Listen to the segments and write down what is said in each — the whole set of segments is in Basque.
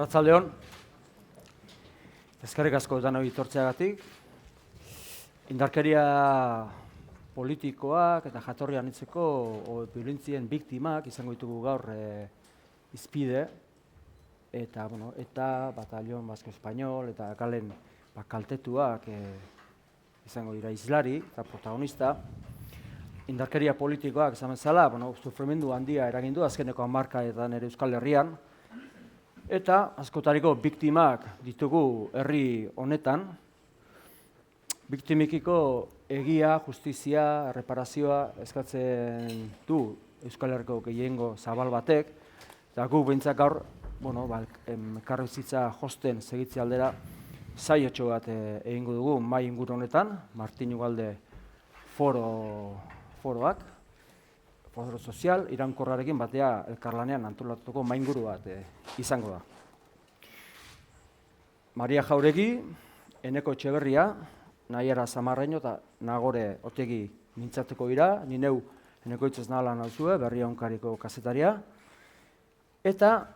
Arratsaldeon. Eskerrik asko danoi etortzeagatik. Indarkeria politikoak eta jatorri anitzeko biolentzien biktimak izango ditugu gaur hizpide eta Batallón Vasco Español eta kalen kaltetuak izango dira hizlari eta protagonista. Indarkeria politikoak esan bezala, sufrimendu handia eragin du azkeneko 10 hamarkadetan ere Euskal Herrian. Eta askotariko biktimak ditugu herri honetan. Biktimekiko egia, justizia, erreparazioa eskatzen du Euskal Herriko gehiengo zabal batek. Eta gu behintzak gaur, elkarbizitza josten segitze aldera saiotxo bat egingo dugu mahai inguru honetan, Martin Ugalde foroak, foro sozial, iraunkorrarekin batea elkarlanean antolatuko mahai inguru bat izango da. Maria Jauregi, Eneko Etxeberria, Naiara Zamarreño eta Nagore Otegi mintzatuko dira, ni neu Eneko Itxez nahala nauzue, Berria Onkariko kazetaria. Eta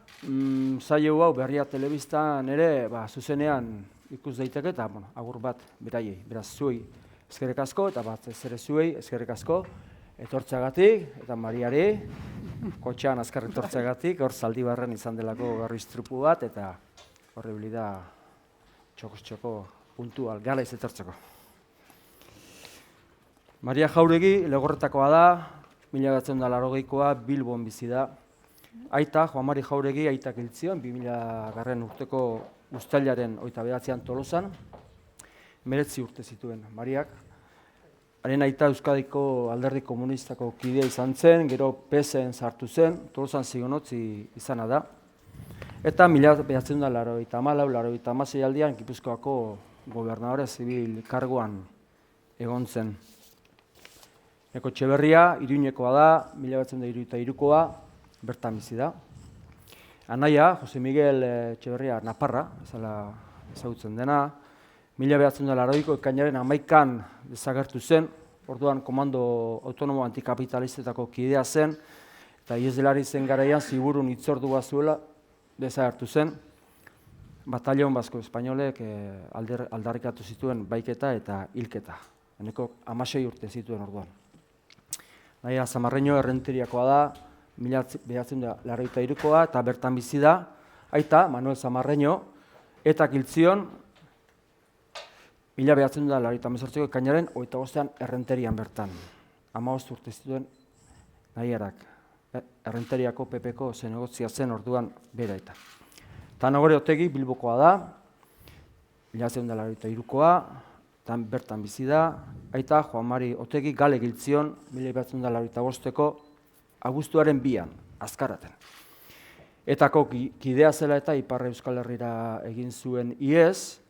saio hau Berria Telebistan ere zuzenean ikus daiteke eta agur bat beraiei. Beraz zuei eskerrik asko eta bat ez ere zuei eskerrik asko etortzeagatik eta Mariari kotxean azkar etortzeagatik, hor Zaldibarren izan delako gaur istripu bat eta horrebili da txokos-txoko puntual galaiz etortzeko. Maria Jauregi Legorretakoa da, 1980koa Bilbon bizi da. Aita, Juan Mari Jauregi, aitak hil zion, 2000 urteko uztailaren 29an Tolosan, 19 urte zituen Mariak. Haren aita Euskadiko Alderdi Komunistako kidea izan zen, gero PSen sartu zen, Tolosan zigonotzi izana da. Eta 1984-86 aldian Gipuzkoako gobernadore zibil karguan egon zen. Eneko Etxeberria, Iruñekoa da, 1973koa, bertan bizi da. Anaia, Jose Miguel Etxeberria Naparra, ezagutzen dena, 1980ko ekainaren 11an desagertu zen, orduan Komando Autonomo Antikapitalistetako kidea zen, eta ihesdelari zen garaian ziburun hitzordua zuela desagertu zen. Batallón Vasco Españolek aldarrikatu zituen baiketa eta hilketa. Eneko 16 urte zituen orduan. Naiara Zamarreño Errenteriakoa da, 1983koa eta bertan bizi da. Aita, Manuel Zamarreño, eta hil zion 1988ko ekainaren 25an Errenterian bertan. 15 urte zituen Naiarak. Errenteriako PPko zenegozia zen orduan bera eta. Eta Nagore Otegi Bilbokoa da, 1983koa, eta bertan bizi da. Aita, Juan Mari Otegi Gale hil zion 1985ko abuztuaren 2an, Azkaraten. Etako kidea zela eta Ipar Euskal Herrira egin zuen ihes,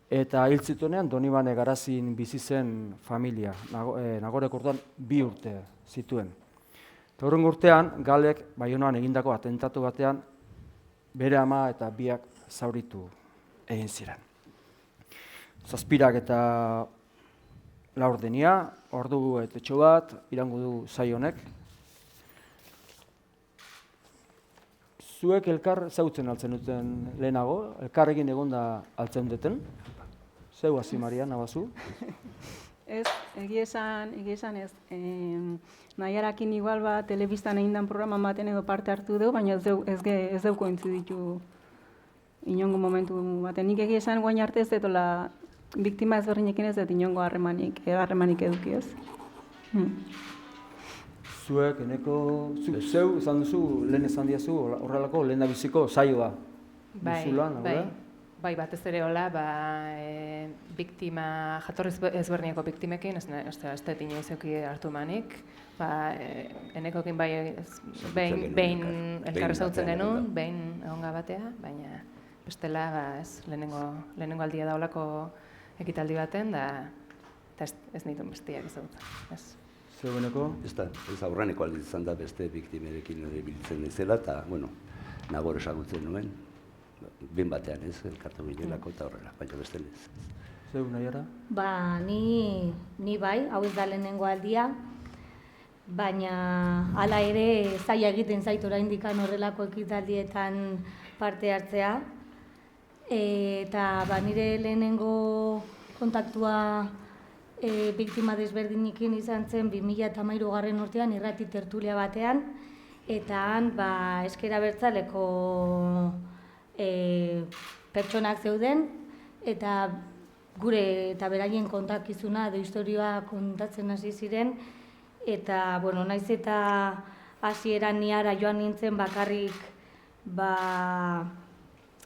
eta hil zituenean Donibane Garazin bizi zen familia. Nagorek orduan 2 urte zituen. Hurrengo urtean, Galek Baionan egindako atentatu batean bere ama eta biak zauritu egin ziren. Zazpirak eta laurdenia, ordu etetxo bat, irango du saio honek. Zuek elkar zautzen altzen duten lehenago, elkarrekin egonda altzen duten. Zeu hasi Maria, nabazu? Ez, egia esan ez. Naiarakin igual telebistan egindan programan baten edo parte hartu dugu, baina ez deu kointziditu inongo momentu baten. Nik egia esan guain arte ez detola biktima ezberdinekin ez dut inongo harremanik eduki ez. Zuek, Eneko, zeu esan duzu, lehen esan diazu, horrelako lehen da biziko saioa. Bai, batez ere hola, biktima, jatorri ezberdineko biktimekin, ez dut inoiz hartu manik. Enekokin behin elkarra zautzen genuen, behin egonga batea, baina bestela lehenengo aldia daulako ekitaldi baten, eta ez nituen bestiak ezagutzen. Zeu Eneko? Ez aurreneko aldiz izan da beste biktimerekin biltzen ezela, eta, Nagore esagutzen nuen. Bin batean ez, elkartu ginelako eta horrela, baina beste ez. Zeu, Naiara? Ni bai, hau ez da lehenengo aldia, baina hala ere zaila egiten zait oraindik horrelako ekitaldietan parte hartzea. Eta nire lehenengo kontaktua biktima desberdinekin izan zen 2013 urtean irrati tertulia batean, eta han ezker abertzaleko pertsonak zeuden, eta gure eta beraien kontakizuna edo historioa kontatzen hasi ziren, eta naiz eta hasieran niara joan nintzen bakarrik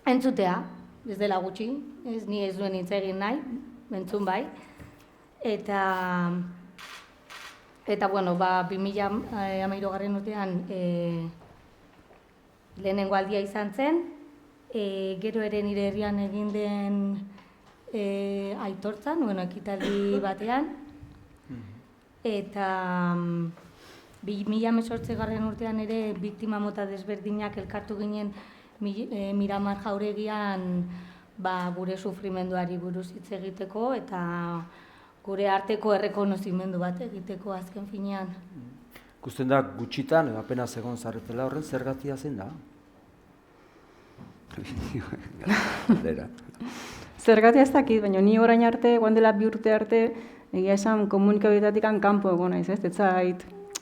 entzutea, ez dela gutxi, ni ez duen hitz egin nahi, entzun bai. Eta 2013 urtean lehenengo aldia izan zen, gero ere nire herrian egin den aitortzan, ekitaldi batean, eta 2018 urtean ere biktima mota desberdinak elkartu ginen Miramar jauregian gure sufrimenduari buruz hitz egiteko eta gure arteko errekonozimendu bat egiteko azken finean. Ikusten da gutxitan, edo apenas egon zaretela horren, zergatia zein da? Zergatia ez dakit, baina ni orain arte, guan dela 2 urte arte, egia esan komunikabitatik kanpo egon naiz,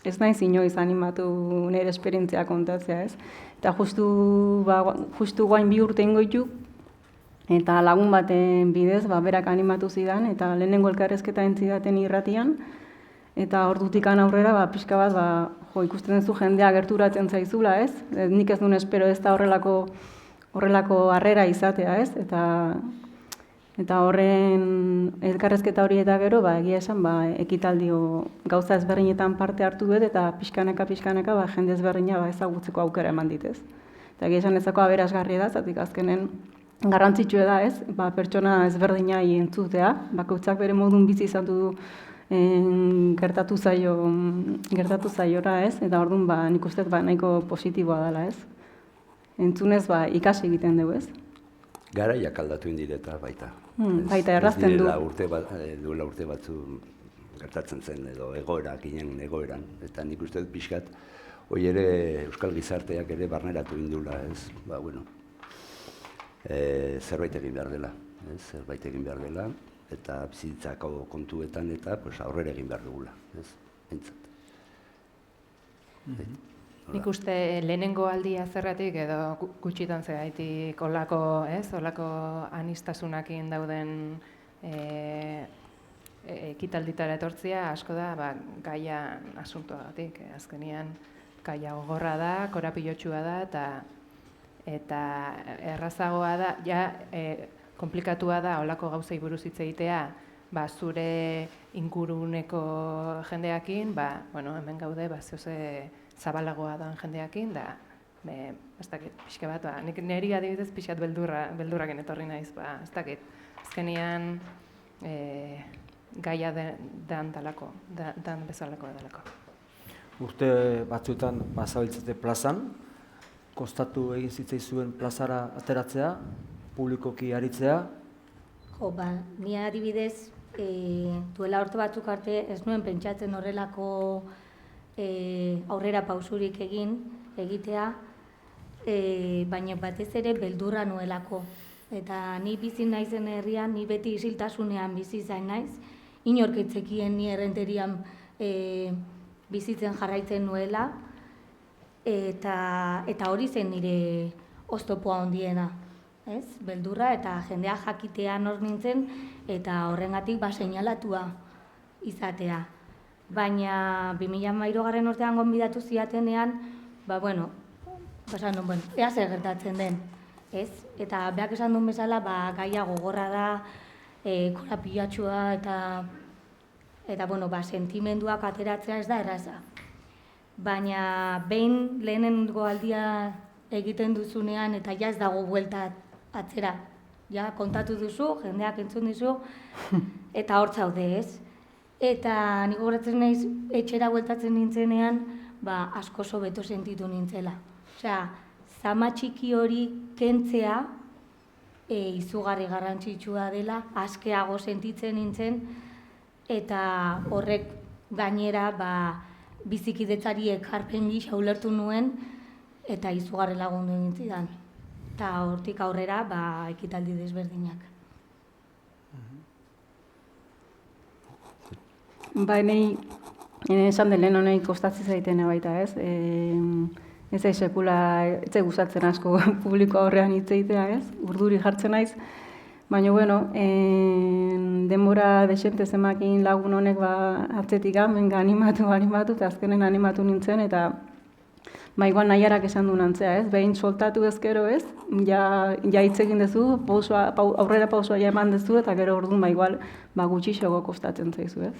ez naiz inoiz animatu nire esperientzia kontatzea, ez? Eta justu guain 2 urte ingo ditu, eta lagun baten bidez, berak animatu zidan, eta lehenengo elkarrezketa entzidaten irratian, eta ordutik aurrera, pixka bat, ikusten duzu jendea gerturatzen zaizula, ez? Nik ez duen espero ez da horrelako harrera izatea, ez? Eta horren elkarrezketa hori eta gero, egia esan, ekitaldio gauza ezberdinetan parte hartu dut, eta pixkanaka jende ezberdina ezagutzeko aukera eman ditez. Eta egia esan ezako aberasgarria da, zatik azkenen garrantzitsua da, ez? Pertsona ezberdinai entzutea, bakoitzak bere modun bizi izan du gertatu zaiora, ez? Eta orduan nik uste nahiko positiboa dela, ez? Entzunez ikasi egiten dugu, ez? Garaiak aldatu indireta baita. Baita errazten du. Duela urte batzu gertatzen zen edo ginen egoeran. Eta nik uste dut pixkat, hori ere euskal gizarteak ere barneratu indula, ez? Zerbait egin behar dela, eta bizitzako kontuetan eta aurrera egin behar dugula, ez? Entzat. Nik uste lehenengo aldia zerratik edo gutxitan zegaitik olako anistasunakin dauden ekitalditara etortzia asko da gaia asuntoagatik. Azkenean gaia gogorra da, korapilotxua da eta errazagoa da, komplikatua da olako gauzei buruz hitz egitea, zure inguruneko jendeakin, hemen gaude, zeoze zabalagoa da jendeakin, ez dakit, pixka bat, niri adibidez pixkat beldurraken etorri naiz, ez dakit, azkenean gaia dan bezalako dalako. Urte batzuetan zabiltzate plazan, kostatu egin zitzaizuen plazara ateratzea, publikoki aritzea? Ni adibidez, duela urte batzuk arte ez nuen pentsatzen horrelako aurrera pausurik egitea, baina batez ere beldurra nuelako. Eta ni bizi naizen herrian, ni beti isiltasunean bizi zain naiz, inork ez zekien ni errenterian bizitzen jarraitzen nuela, eta hori zen nire oztopoa handiena, ez? Beldurra eta jendea jakitea nor nintzen eta horrengatik seinalatua izatea. Baina 2013 urtean gonbidatu ziatenean, ea zer gertatzen den, ez? Eta beak esan duen bezala, gaia gogorra da, korapilatxua eta sentimenduak ateratzea ez da erraza. Baina behin lehenengo aldia egiten duzunean eta ez dago buelta atzera. Kontatu duzu, jendeak entzun dizu, eta hor zaude, ez? Eta nik gogoratzen naiz etxera bueltatzen nintzenean, asko hobeto sentitu nintzela. Osea, zama txiki hori kentzea izugarri garrantzitsua dela, askeago sentitzen nintzen, eta horrek gainera bizikidetzari ekarpen gisa ulertu nuen, eta izugarri lagundu nintzidan. eta hortik aurrera ekitaldi desberdinak. Nahi esan den lehen honei kostatzen zaitena baita, ez? Ez da sekula, ez da gustatzen asko publiko aurrean hitz egitea, ez? Urduri jartzen naiz. Baina, bueno, denbora desente zemakin lagun honek atzetik menga animatu, eta azkenen animatu nintzen, eta igual nahiarak esan du nantzea, ez? Behin soltatu ezkero, ez? Ja hitz egin dezu, aurrera pausua ja eman dezu, eta gero orduan igual gutxixego kostatzen zaizu, ez?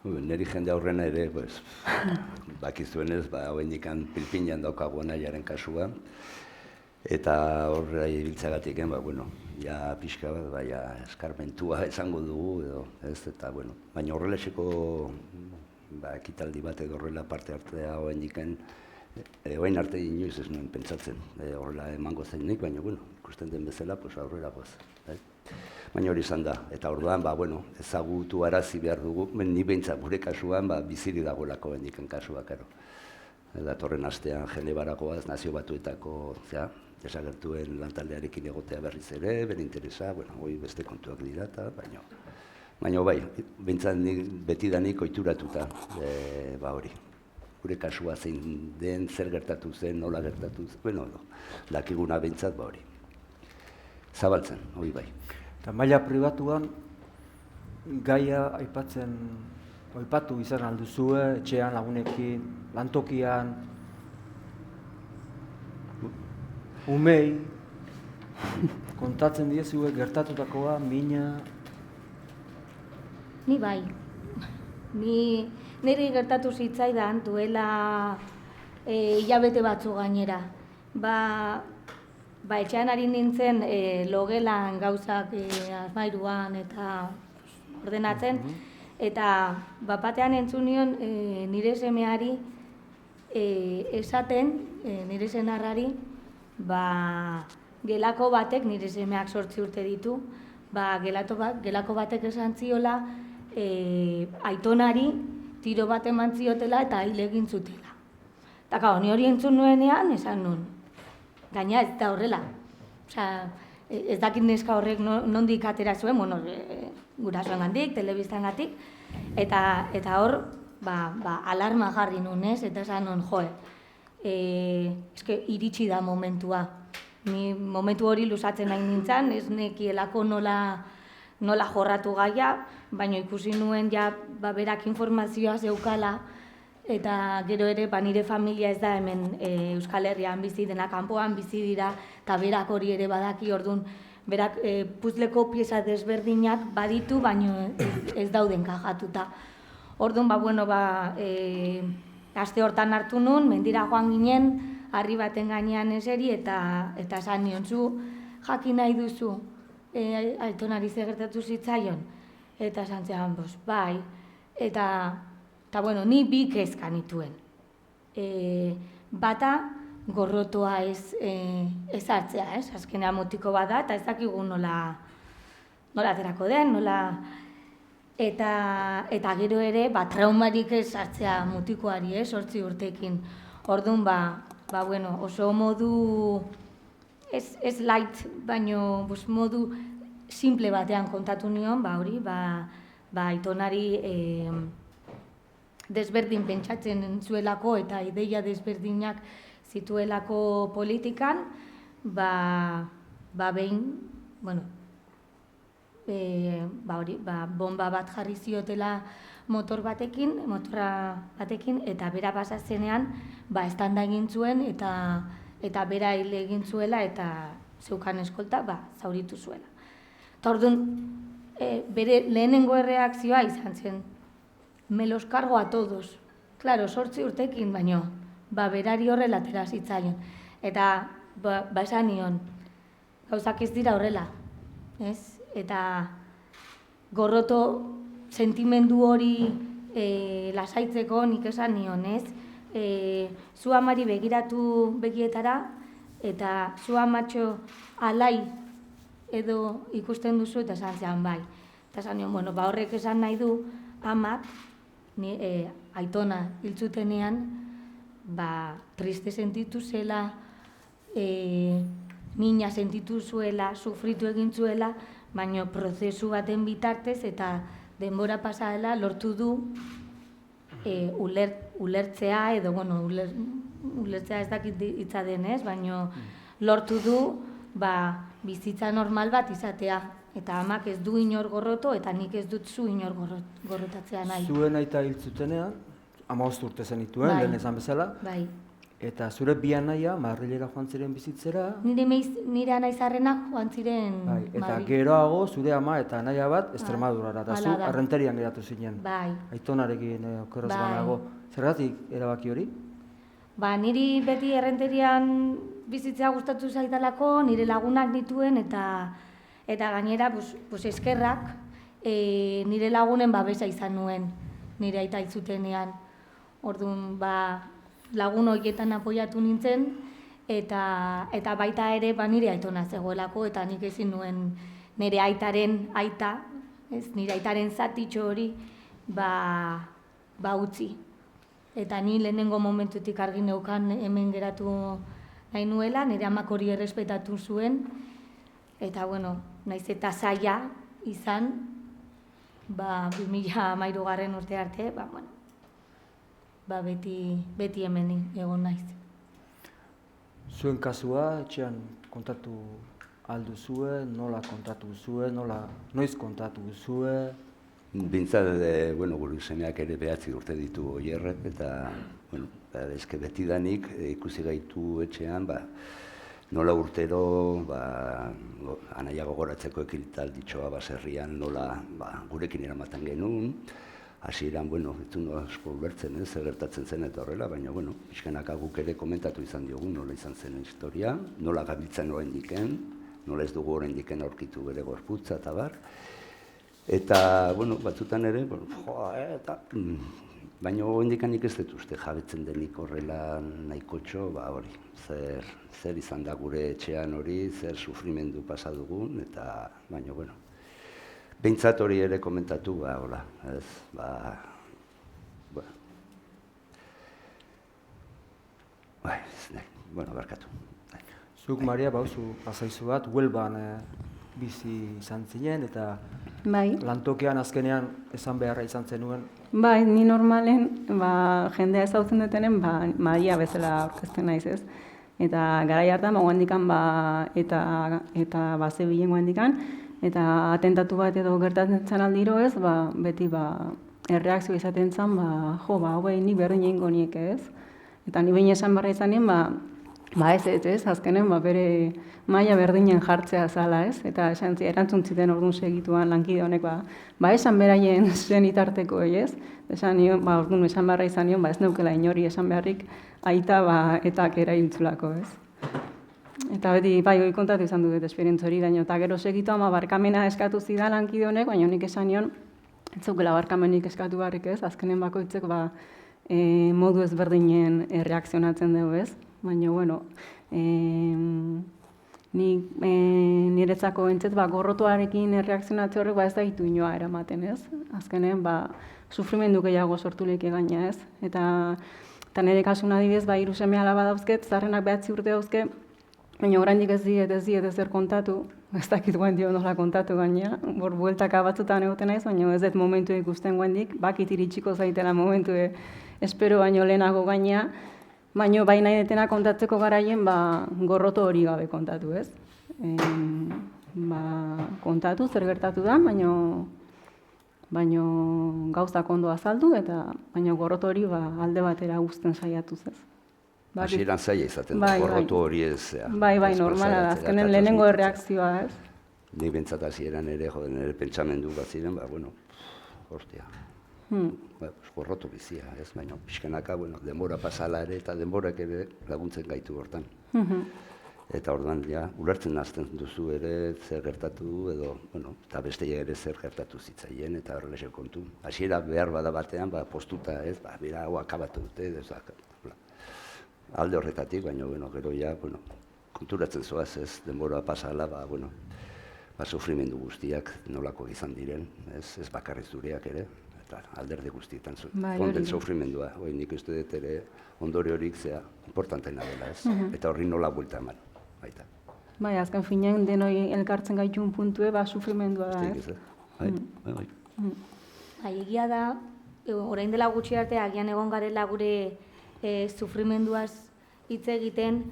Neri jende aurrena ere, bakizuenez, hoendikan pilpinan daukagu nahiaren kasua, eta horra ibiltzagatik, ja pixka bat, eskarmentua esango dugu, edo, ez, eta, baina horrelexeko ekitaldi bat edo horrela parte hartzea hoendikan, orain arte inoiz ez nuen pentsatzen, horrela emango zainik, baina, ikusten den bezala, aurrera goaz. Baina hori izan da, eta orduan, ezagutu arazi behar dugu, ni behintzat gure kasuan, biziri dagoelako bendiken kasua, karo. Datorren astean Genebaragoaz, Nazio Batuetako, desagertuen lantaldearekin egotea berriz ere, bere interesa, hori beste kontuak dira, baina bai, behintzat betidanik ohituratuta, hori. Gure kasua zein den, zer gertatu zen, nola gertatu zen, dakiguna behintzat, hori. Zabaltzen, hori bai. Eta maila pribatuan, gaia aipatu izan alduzue, etxean, lagunekin, lantokian, umei, kontatzen diezue gertatutakoa, mina... Ni bai. Niri gertatu zitzaidan duela hilabete batzu gainera. Etxean ari nintzen logelan gauzak armairuan eta ordenatzen, eta batean entzun nion nire semeari esaten, nire senarrari, gelako batek, nire semeak 8 urte ditu, gelako batek esan ziola aitonari tiro bat eman ziotela eta hil egin zutela. Eta ni hori entzun nuenean, esan nun. Gaina ez da horrela. Ez dakit neska horrek nondik atera zuen, gurasoengandik, telebiztangatik, eta hor, alarma jarri nun, ez? Eta esan nun, iritsi da momentua. Ni momentu hori luzatzen nahi nintzen, ez nekielako nola jorratu gaia, baina ikusi nuen berak informazioa zeukala, eta gero ere nire familia ez da hemen Euskal Herrian bizi dena, kanpoan bizi dira, eta berak hori ere badaki, orduan berak puzleko pieza desberdinak baditu, baina ez dauden kajatuta. Orduan, aste hortan hartu nun, mendira joan ginen, harri baten gainean eseri, eta esan nion zu, jakin nahi duzu, aitonari ze gertatu zitzaion. Eta esan zean, bai, eta ni bi kezka nituen. Bata, gorrotoa ez hartzea, azkenean motiko bada, eta ez dakigu nola aterako den, nola... Eta gero ere, traumarik ez hartzea mutikoari, 8 urtekin. Orduan, oso modu, ez light, baino modu simple batean kontatu nion, hori, aitonari desberdin pentsatzen zuelako eta ideia desberdinak zituelako politikan, behin, bomba bat jarri ziotela motorra batekin, eta bera pasa zenean, eztanda egin zuen, eta bera hil egin zuela, eta zeukan eskolta, zauritu zuela. Eta orduan, bere lehenengo erreakzioa izan zen, me los cargo a todos. Claro, 8 urtekin, baino, berari horrela atera zitzaion. Eta, esan nion, gauzak ez dira horrela, ez? Eta gorroto sentimendu hori lasaitzeko nik esan nion, ez? Zu amari begiratu begietara, eta zu amatxo alai edo ikusten duzu, eta esan zean bai. Eta esan nion, horrek esan nahi du, amak, aitona hiltzutenean, triste sentitu zela, mina sentitu zuela, sufritu egin zuela, baina prozesu baten bitartez eta denbora pasa dela lortu du ulertzea edo, bueno, ulertzea ez dakit hitza denez, baina lortu du bizitza normal bat izatea. Eta amak ez du inor gorroto eta nik ez dut zu inor gorrotatzea nahi. Zuen aita hil zutenean, 15 urte zenituen, Bai. lehen esan bezala, Bai. eta zure bi anaia Madrilera joan ziren bizitzera, Nire anaizarrenak joan ziren bai, eta Madrid. geroago zure ama eta anaia bat Extremadurara, eta zu hala da. Arrenterian geratu zinen. Bai. Aitonarekin okerrez Bai. banago. Zergatik erabaki hori? Niri beti Errenterian bizitzea gustatu zaidalako, nire lagunak dituen eta gainera eskerrak nire lagunen babesa izan nuen nire aita hil zutenean. Orduan lagun horietan apoiatu nintzen eta baita ere nire aitona zegoelako eta nik ezin nuen nire aitaren aita, nire aitaren zatitxo hori utzi. Eta ni lehenengo momentutik argi neukan hemen geratu nahi nuela, nire amak hori errespetatu zuen, eta bueno, naiz eta zaila izan, 2013 urte arte, beti hemen egon naiz. Zuen kasua, etxean kontatu aldu zuen, nola kontatu zuen, noiz kontatu zuen? Bintzat, gure semeak ere 9 urte ditu Oierrek, eta, eske betidanik ikusi gaitu etxean, nola urtero, anaia gogoratzeko ekitalditxoa baserrian, nola gurekin eramaten genuen, hasieran, ez du asko ulertzen, zer gertatzen zen eta horrela, baina, pixkanak guk ere komentatu izan diogu, nola izan zen historia, nola gabiltzen oraindiken, nola ez dugu oraindiken aurkitu bere gorputza eta bar. Eta, batzutan ere, baina oraindik ez dut uste jabetzen denik horrela nahikotxo, hori, zer izan da gure etxean hori, zer sufrimendu pasa dugun, eta, baina, behintzat hori ere komentatu, hola, ez, barkatu. Zuk, Maria, bauzu pasaizu bat, Huelban bizi izan zinen, eta Bai. lantokean azkenean esan beharra izan zenuen. Bai, ni normalen, jendea ezagutzen dutenen, Maria bezala aurkezten naiz ez. Eta garai hartan, guandikan, eta zebilen guandikan, eta atentatu bat edo gertatzen zen aldiro ez, beti erreakzio izaten zen, hauei nik berdin egingo niek ez. Eta ni behin esan barra izanen, ez, azkenen, bere maila berdinen jartzea zala, ez? Eta erantzun ziten orduan segituan lankide honek, esan beraien zen itarteko, ez? Esan nion, orduan esan barra izan nion, ez neukela inori esan beharrik, aita etak erailtzulako, ez? Eta beti, hori kontatu izan dut esperientzia hori, eta gero segitu barkamena eskatu zidan lankide honek, baina honik esan nion, ez zaukela barkamenik eskatu barrik, ez? Azkenen bakoitzek, modu ezberdinen erreakzionatzen dugu, ez? Baina, niretzako entzet, gorrotoarekin erreakzionatze horrek ez da ditu inoa eramaten, ez? Azkenen, sufrimendu gehiago sortu leke gaina, ez? Eta nire kasun adibidez, 3 seme alaba dauzket, zaharrenak 9 urte dauzke, baina oraindik ez diet ezer kontatu, ez dakit guen dio nola kontatu gaina, bueltaka batzutan egoten naiz, baina ez dut momentu ikusten guendik, bakit iritsiko zaitela momentu espero baino lehenago gaina, baina bai nahi detena kontatzeko garaien gorroto hori gabe kontatu, ez? Kontatu, zer gertatu da, baina gauzak ondo azaldu, eta baina gorroto hori alde batera uzten saiatuz, ez? Hasieran zaila izaten da, gorroto hori ez. Bai, normala da, azkenen lehenengo erreakzioa, ez? Nik bentsat hasieran ere, nire pentsamendu bat ziren, hostia. Gorroto bizia, ez? Baina pixkanaka, denbora pasala ere, eta denborak ere laguntzen gaitu hortan. Eta orduan, ulertzen hasten duzu ere zer gertatu edo, eta besteia ere zer gertatu zitzaien, eta horrela kontu. Hasiera behar bada batean, postuta, ez? Bera, hau akabatu dute, alde horretatik, baina, gero konturatzen zoaz, ez? Denbora pasala, sufrimendu guztiak nolako izan diren, ez bakarriz zureak ere, eta alderde guztietan den sufrimendua. Nik uste dut ere ondore horik zea importantena dela, ez? Eta horri nola buelta eman, baita. Bai, azken finean denoi elkartzen gaitun puntue, sufrimendua da, Besterik ez? ez, bai. Bai, egia da, orain dela gutxi arte agian egon garela gure sufrimenduaz hitz egiten,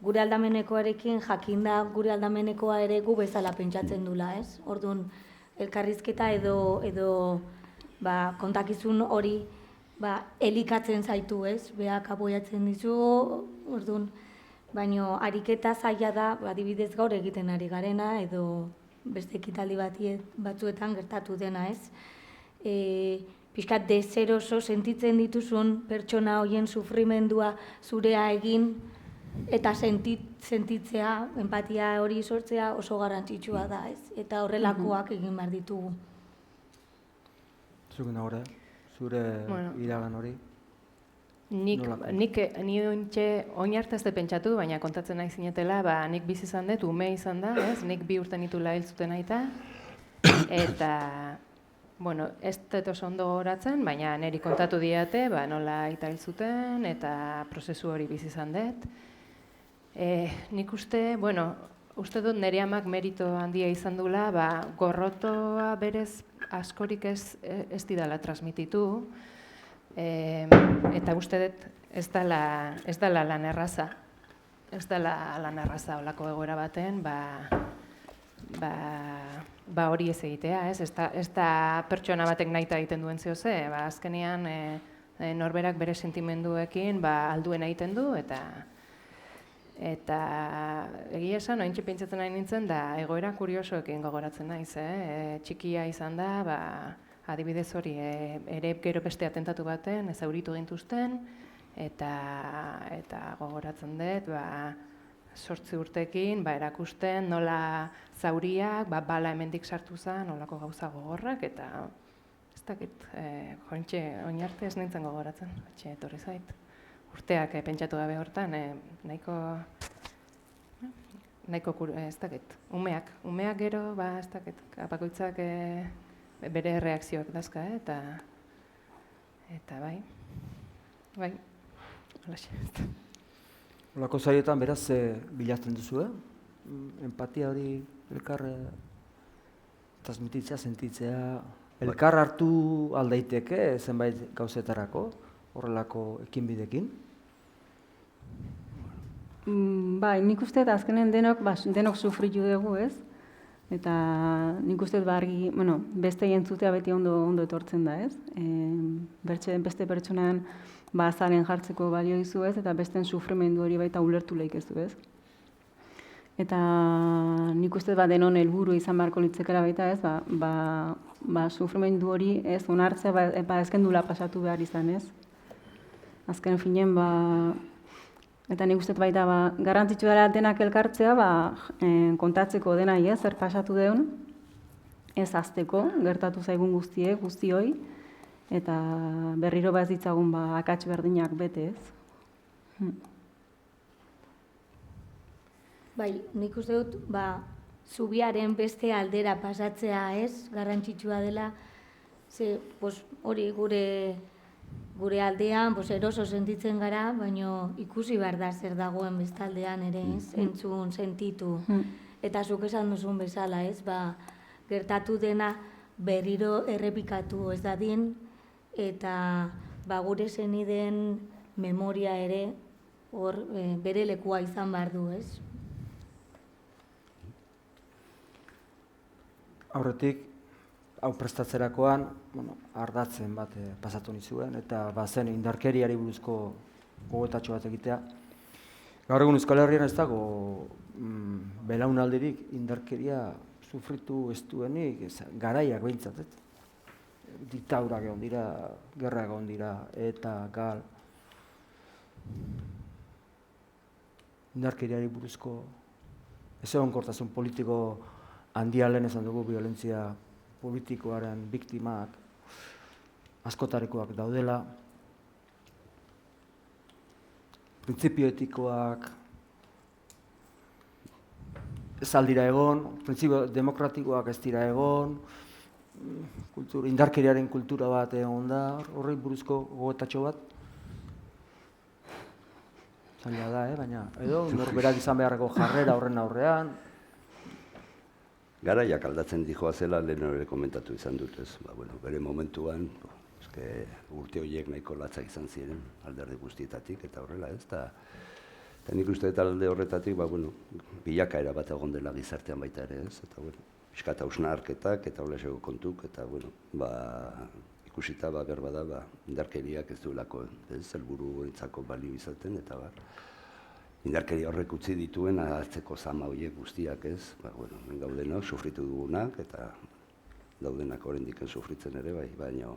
gure aldamenekoarekin jakinda gure aldamenekoa ere gu bezala pentsatzen dula, ez? Orduan, elkarrizketa edo kontakizun hori elikatzen zaitu, ez? Beak apoiatzen dizu, orduan, baino ariketa zaila da, adibidez gaur egiten ari garena, edo beste ekitaldi batzuetan gertatu dena, ez? Pixkat deseroso sentitzen dituzun pertsona horien sufrimendua zurea egin, eta sentitzea, empatia hori sortzea oso garrantzitsua da, ez? Eta horrelakoak egin behar ditugu. Zure iragan hori? Ni oin arte ez pentsatu, baina kontatzen nahi zinetela, nik bizi izan dut, ume izan da, ez? Nik 2 urte nitula hil zuten aita, eta, ez dut oso ondo gogoratzen, baina niri kontatu diate, nola aita hil zuten, eta prozesu hori bizi izan dut. Nik uste dut nire amak merito handia izan dula, gorrotoa berez askorik ez didala transmititu, eta uste dut ez dela lan erraza. Ez dela lan erraza olako egoera baten, hori ez egitea, ez? Ez da pertsona batek nahita egiten duen zehose, azkenean norberak bere sentimenduekin alduen egiten du, eta egia esan, ointxe pentsatzen nahi nintzen, da egoera kuriosoekin gogoratzen naiz, txikia izan da, adibidez hori, ere gero beste atentatu baten, zauritu gintuzten, eta gogoratzen dut, 8 urtekin, erakusten nola zauriak, bala hemendik sartu zen, nolako gauza gogorrak, eta ez dakit, oin arte ez nintzen gogoratzen, etorri zait. Urteak pentsatu gabe hortan, nahiko ez dakit, umeak gero, ez dakit, bakoitzak bere reakzioak dazka, eta bai, holaxe. Olako zaietan beraz bilatzen duzu, empatia hori elkar transmititzea, sentitzea, elkar hartu aldaiteke zenbait gauzetarako, horrelako ekinbidekin? Bai, nik uste azkenen denok sufritu dugu, ez? Eta nik uste argi, beste jentzutea beti ondo etortzen da, ez? Beste pertsonan azaren jartzeko balio izu, ez? Eta besten sufrimendu hori baita ulertu lehik ez du, ez? Eta nik uste denon helburu izan beharko litzekera baita, ez? Sufrimendu hori ez onartzea, ezkendula pasatu behar izan, ez? Azken finen, eta nik uste baita garrantzitsu dela denak elkartzea, kontatzeko dena zer pasatu deun, ez azteko, gertatu zaigun guztioi, eta berriro ez ditzagun akats berdinak bete, ez? Bai, nik uste dut, zubiaren beste aldera pasatzea, ez? Garrantzitsua dela, hori gure aldean eroso sentitzen gara, baina ikusi behar da zer dagoen bestaldean ere, ez? Entzun, sentitu. Eta zuk esan duzun bezala, ez? Gertatu dena berriro errepikatu ez dadin, eta gure senideen memoria ere hor bere lekua izan behar du, ez? Aurretik, hau prestatzerakoan, ardatzen bat pasatu nizuen, eta zen indarkeriari buruzko gogoetatxo bat egitea. Gaur egun Euskal Herrian ez dago belaunaldirik indarkeria sufritu ez duenik, garaiak behintzat, diktaurak egon dira, gerra egon dira, eta gal. Indarkeriari buruzko ez egonkortasun politiko handia lehen esan dugu, violentzia politikoaren biktimak askotarikoak daudela, printzipio etikoak ez aldira egon, printzipio demokratikoak ez dira egon, indarkeriaren kultura bat egon da, horri buruzko gogoetatxo bat. zaila da, baina edo norberak izan beharreko jarrera horren aurrean. Garaiak aldatzen dijoa zela, lehen ere komentatu izan dut, ez? Bere momentuan, urte horiek nahiko latzak izan ziren, alderdi guztietatik, eta horrela, ez? Eta nik uste talde horretatik, bilakaera bat egon dela gizartean baita ere, ez? Eta, pixkat hausnarketak eta horrelako kontuk, eta, ikusita, berbada, indarkeriak ez duelako, ez? Helburu entzako balio izaten, eta indarkeria horrek utzi dituen hartzeko zama horiek guztiak, ez? Hemen gaudenak, sufritu dugunak, eta daudenak oraindik sufritzen ere, baina,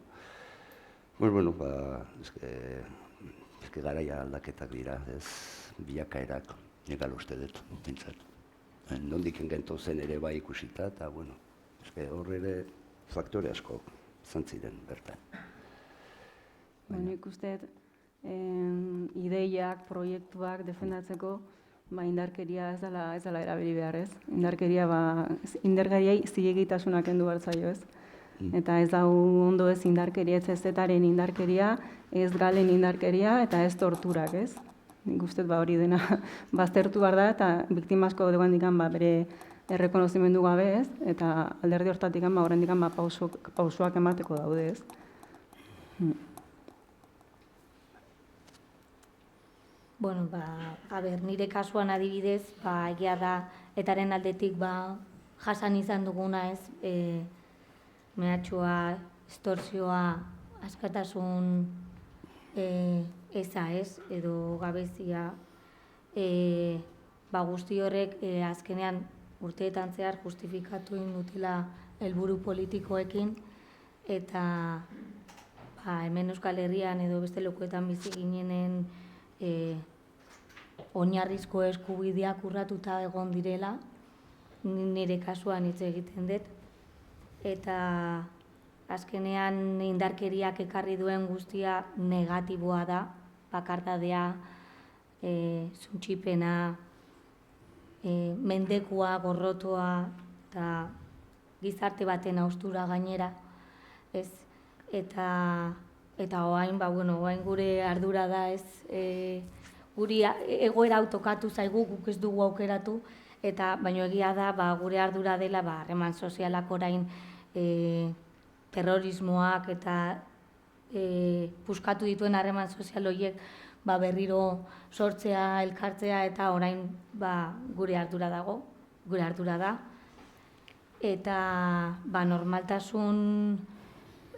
eske garaia aldaketak dira, ez? Bilakaerak, negal uste dut, bintzat. Nondik engento zen ere bai ikusita, eta, eske horre ere faktore asko izan ziren bertan. Nik uste ideiak, proiektuak defendatzeko indarkeria ez dela erabili behar, ez? Indarkeriai zilegitasunak kendu behar zaio, ez? Eta ez da ondo ez indarkeria, ez zetaren indarkeria, ez galen indarkeria eta ez torturak, ez? Nik uste hori dena baztertu behar da eta biktima asko dugu dikan bere errekonozimendu gabe, ez? Eta alderdi hortatik horrendik pausoak emateko daude, ez? Nire kasuan adibidez, egia da, etaren aldetik jasan izan duguna, ez? Mehatxua, estortzioa, askatasun eza, ez? Edo gabezia. Guzti horrek azkenean urteetan zehar justifikatu indutela helburu politikoekin, eta hemen Euskal Herrian edo beste lekuetan bizi ginenen oinarrizko eskubideak urratuta egon direla, nire kasuan hitz egiten dut, eta azkenean indarkeriak ekarri duen guztia negatiboa da, bakardadea, suntsipena, mendekua, gorrotoa, eta gizarte baten haustura gainera, ez? Eta oain gure ardura da, ez? Guri egoera autokatu zaigu, guk ez dugu aukeratu, baina egia da gure ardura dela harreman sozialak orain terrorismoak eta puskatu dituen harreman sozial horiek berriro sortzea, elkartzea, eta orain gure ardura dago, gure ardura da. Eta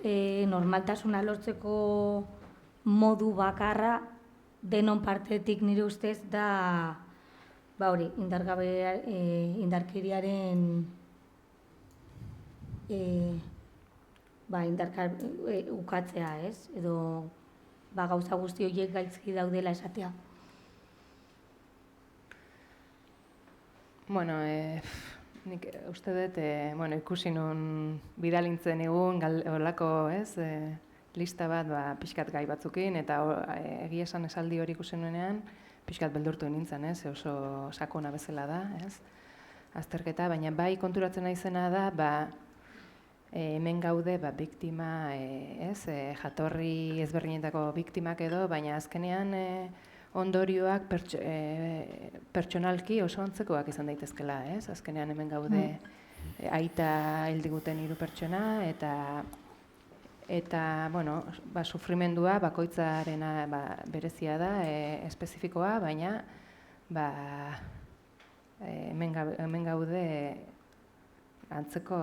normaltasuna lortzeko modu bakarra denon partetik nire ustez da indarkeriaren ukatzea, ez? Edo gauza guzti horiek gaizki daudela esatea. Nik uste dut, ikusi nun bidalintzen egun, horlako, ez, lista bat, pixkat gai batzukin, eta egia esan esaldi hori ikusi nuenean, pixkat beldurtu nintzen, ez, oso sakona bezala da, ez, azterketa, baina bai konturatzen naizena da, hemen gaude, biktima, ez, jatorri ezberdinetako biktimak edo, baina azkenean ondorioak pertsonalki oso antzekoak izan daitezkela, ez? Azkenean hemen gaude aita hil diguten 3 pertsona, eta sufrimendua bakoitzarena berezia da, espezifikoa, baina hemen gaude antzeko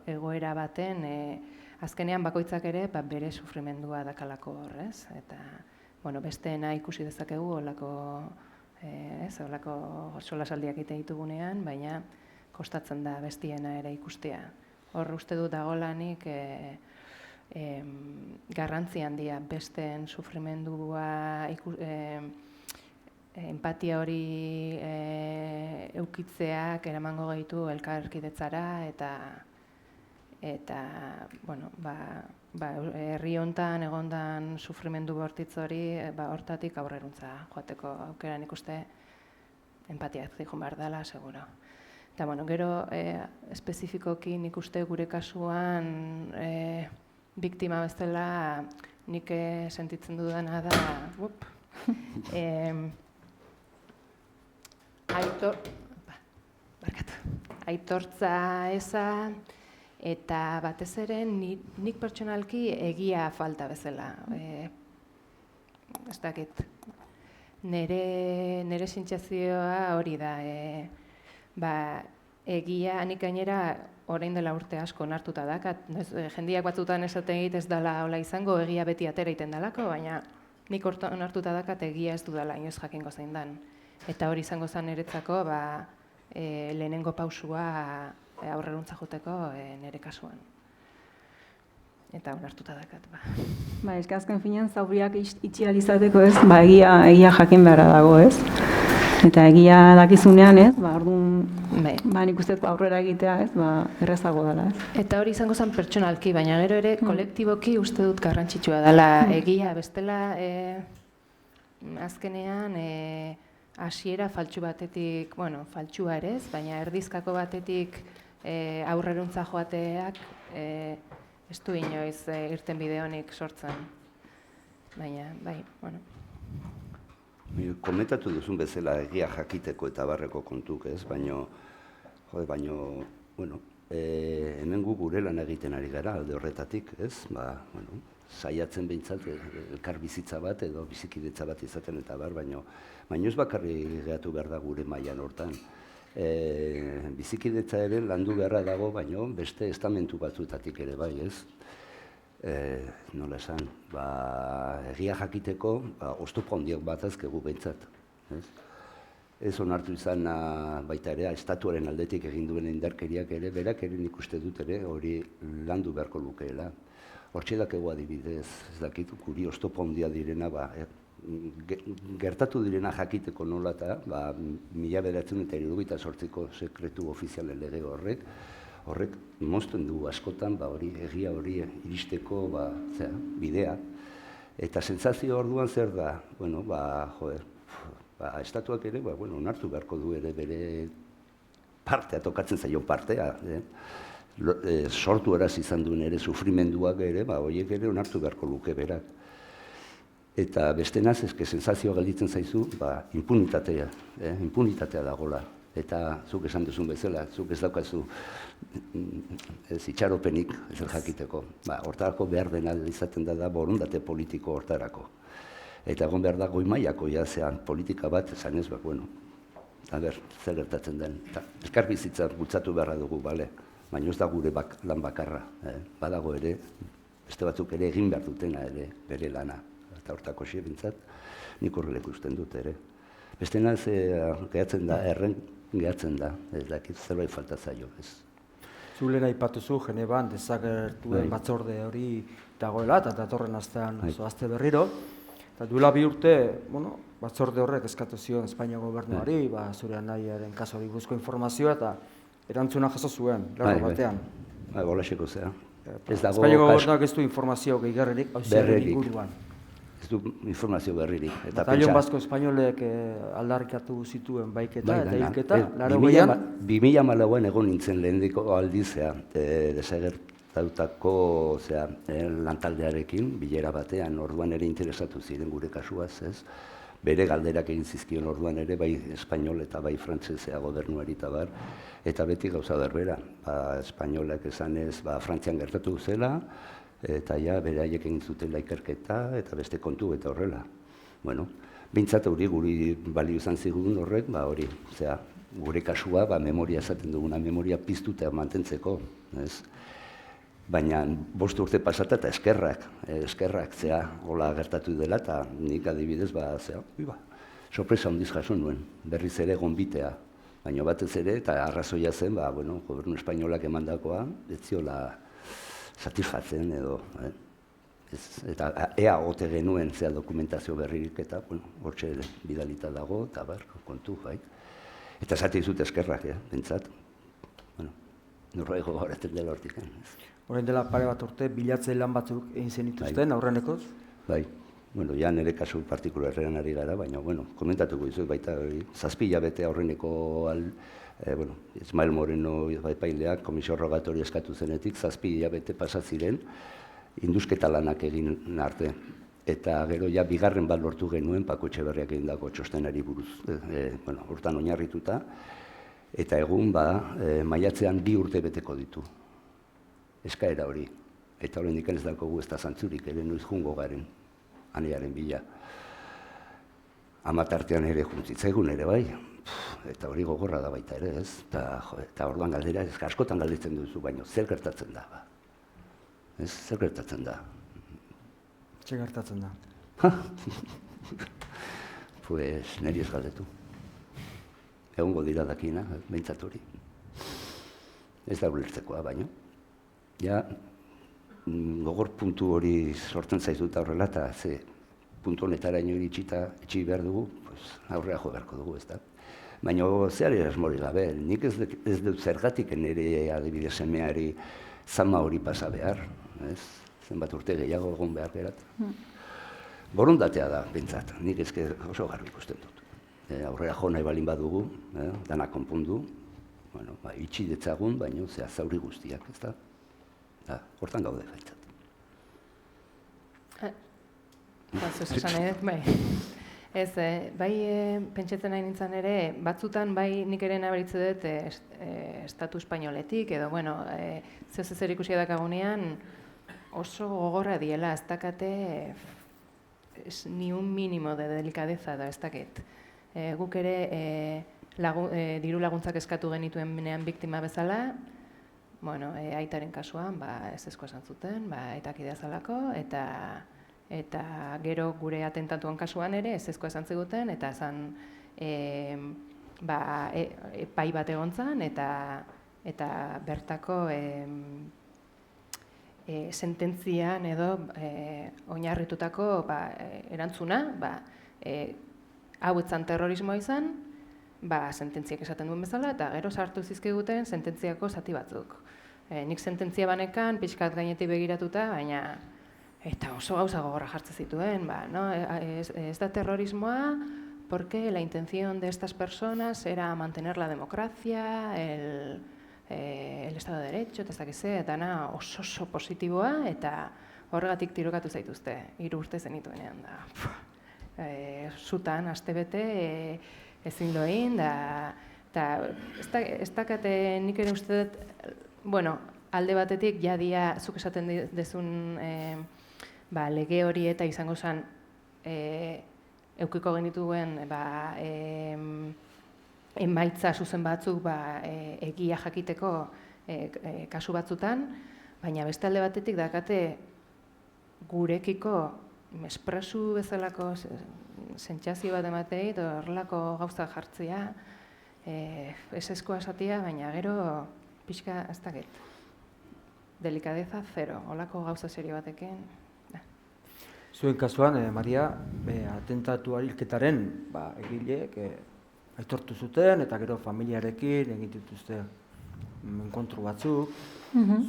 egoera baten, azkenean bakoitzak ere bere sufrimendua dakalako horrez, eta besteena ikusi dezakegu olako solasaldiak egiten ditugunean, baina kostatzen da bestiena ere ikustea. Hor uste dut dagolanik garrantzi handia besteen sufrimendua empatia hori eukitzeak eramango gaitu elkarkidetzara eta herri hontan egondan sufrimendu bortitz hori hortatik aurreruntza joateko aukeran ikuste empatia zikon behar dela, seguro. Eta gero espezifikoki nik uste gure kasuan biktima bezala nik sentitzen dudana da aitortza eza, eta batez ere nik pertsonalki egia falta bezala. Ez dakit, nire sentsazioa hori da. Egia, nik gainera orain dela urte asko onartuta dakat. Jendiak batzutan esaten egit ez dela hola izango, egia beti atera iten dalako, baina nik onartuta dakat egia ez dudala inoiz jakingo zein dan. Eta hori izango zen niretzako lehenengo pausua aurreruntza joteko nire kasuan. Eta onartuta dakat. Eske azken finean zauriak itxi ahal izateko ez, egia jakin beharra dago ez. Eta egia dakizunean ez, orduan nik uste aurrera egitea ez, errezago dela ez. Eta hori izango zen pertsonalki, baina gero ere kolektiboki uste dut garrantzitsua dela egia, bestela azkenean hasiera faltsu batetik, faltsua ere ez, baina erdizkako batetik aurreruntza joateak ez du inoiz irten bide honik sortzen. Baina, Komentatu duzun bezala egia jakiteko eta barreko kontuk ez, baino, hemen gu gure lan egiten ari gara alde horretatik, ez, saiatzen behintzat elkar bizitza bat edo bizikidetza bat izaten eta baino ez bakarri gehatu behar da gure mailan hortan. Bizikidetza ere landu beharra dago, baino beste estamentu batzuetatik ere bai, ez. Nola esan, egia jakiteko oztopo handiak bat azkegu behintzat. Ez onartu izan baita ere, estatuaren aldetik egin duen indarkeriak ere, berak ere nik uste dut ere hori landu beharko lukeela. Hortxe dakegu adibidez, ez dakit, guri oztopo handia direna, gertatu direna jakiteko nola eta 1978ko sekretu ofizialen lege horrek mozten du askotan hori egia hori iristeko bidea. Eta sentsazio orduan zer da? Estatuak ere onartu beharko du ere bere partea, tokatzen zaio partea. Sortu eraz izan duen ere sufrimenduak ere, horiek ere onartu beharko luke berak. Eta beste naz, sentsazioa galditzen zaizu, impunitatea dagoela. Eta zuk esan duzun bezala, zuk ez daukazu itxaropenik ez jakiteko. Hortarako behar dena izaten da borondate politiko hortarako. Eta egon behar da goi mailako politika bat esan ez, zer gertatzen den. Elkar bizitza bultzatu beharra dugu, baina ez da gure lan bakarra. Badago ere, beste batzuk ere egin behar dutena ere bere lana. Eta hortako xe bintzat, nik horrelek usten dut ere. Beste naz, gehatzen da, gehatzen da, ez dakit zerbait falta zaio, ez. Zulen aipatuzu, Geneban, desagertuen batzorde hori dagoela, eta datorren astean zoazte berriro. Eta duela 2 urte, batzorde horrek eskatu zion Espainia gobernuari, zure anaiaren kasuari buruzko informazioa, eta erantzuna jaso zuen, largo batean. Holaxeko zea. Espainia gobernuak ez du informazio gehigarririk, hauziaren inguruan. Ez du informazio berririk. Batallon Basko Espainolek aldarrikatu zituen baiketa eta hilketa, 2014an egon nintzen lehendiko aldizea, desagertatutako lantaldearekin, bilera batean, orduan ere interesatu ziren gure kasuaz, ez? Bere galderak egin zizkion orduan ere, bai espainol eta bai frantsesea gobernuari eta beti gauza berbera. Espainolak esanez, Frantzian gertatu zela, eta beraiek egin zutela ikerketa eta beste kontu eta horrela. Bintzat hori guri balio izan zigun horrek, gure kasua memoria esaten duguna, memoria piztuta mantentzeko. Baina 5 urte pasata eta eskerrak hola gertatu dela, eta nik adibidez, sorpresa handiz jaso nuen, berriz ere gonbitea. Baina batez ere, eta arrazoia zen, gobernu espainolak emandakoa, ez ziola satisfatzen edo, eta ea ote genuen dokumentazio berririk eta hortxe bidalita dago, eta kontu, Eta esate dizut eskerrak, bentsat. Norrego horretzen dela hortik. Horrein dela pare bat urte, bilatze lan batzuk egin zenituzten, aurrenekoz? Bai, ja nire kasu partikularrean ari gara, baina, komentatuko dizuet baita, 7 hilabete aurreneko Ismael Moreno epaileak komisio rogatorio eskatu zenetik, 7 hilabete pasa ziren, indusketa lanak egin arte. eta gero ja bigarren bat lortu genuen Paco Etxeberriak egindako txostenari buruz, hortan oinarrituta, eta egun maiatzean 2 urte beteko ditu. Eskaera hori. Eta horrendik ez daukagu ez da zantzurik, ere noiz jungo garen, anearen bila. Amatartean ere juntzitzaigun ere bai, eta hori gogorra da baita ere, ez? Eta orduan galdera, askotan galdetzen duzu, baina zer gertatzen da, ba? Ez, zer gertatzen da? Zer gertatzen da? Pues, niri ez galdetu. Egongo dira dakina, behintzat hori. Ez da ulertzekoa, baino. Ja, gogor puntu hori sortzen zaizuta horrela, eta ze puntu honetara ino iritsita etxi behar dugu, pues, aurrea jo beharko dugu, ez da. Baina zeari asmori gabe, nik ez dut zergatik nire adibidez semeari zama hori pasa behar, ez? Zenbat urte gehiago egon behar gerat. Borondatea da, bintzat, nik ezke oso garbi ikusten dut. Aurrera jo nahi balin badugu, dana konpondu, itxi detzagun, baina zea zauri guztiak, ez da? Hortan gaude gaitzat. Ez, bai pentsatzen nahi nintzen ere, batzutan bai nik ere nabaritze dut estatu espainoletik, edo, zer ikusi dakagunean oso gogorra diela, ez dakate ni un mínimo de delikadeza da, ez daket. Guk ere diru laguntzak eskatu genituen binean biktima bezala, aitaren kasuan ezezko esan zuten, aitak idea zalako, eta gero gure atentatuan kasuan ere ezezko esan ziguten, eta esan epai bat egon zan, eta bertako sententzian edo oinarritutako erantzuna, hau etzan terrorismoa izan, sententziak esaten duen bezala, eta gero sartu zizkiguten sententziako zati batzuk. Nik sententzia banekan, pixkat gainetik begiratuta, baina eta oso gauza gogorra jartzen zituen, ez da terrorismoa, porque la intención de estas personas era mantener la democracia, el Estado de Derecho, eta ez dakize, eta oso positiboa, eta horregatik tirokatu zaituzte, 3 urte zenituenean da. Zutan, astebete, ezin loin, eta ez dakate nik ere uste dut, alde batetik jadia zuk esaten dezun lege hori eta izango zen eukiko genituen emaitza zuzen batzuk egia jakiteko kasu batzutan, baina beste alde batetik dakate gurekiko espresu bezalako sentsazio bat ematei, horrelako gauza jartzea, ezezkoa esatia, baina gero pixka ez dakit. Delikadeza zero, holako gauza serio batekin. Zuen kasuan, Maria, atentatuari hilketaren egileek aitortu zuten, eta gero familiarekin egin dituzte enkontru batzuk,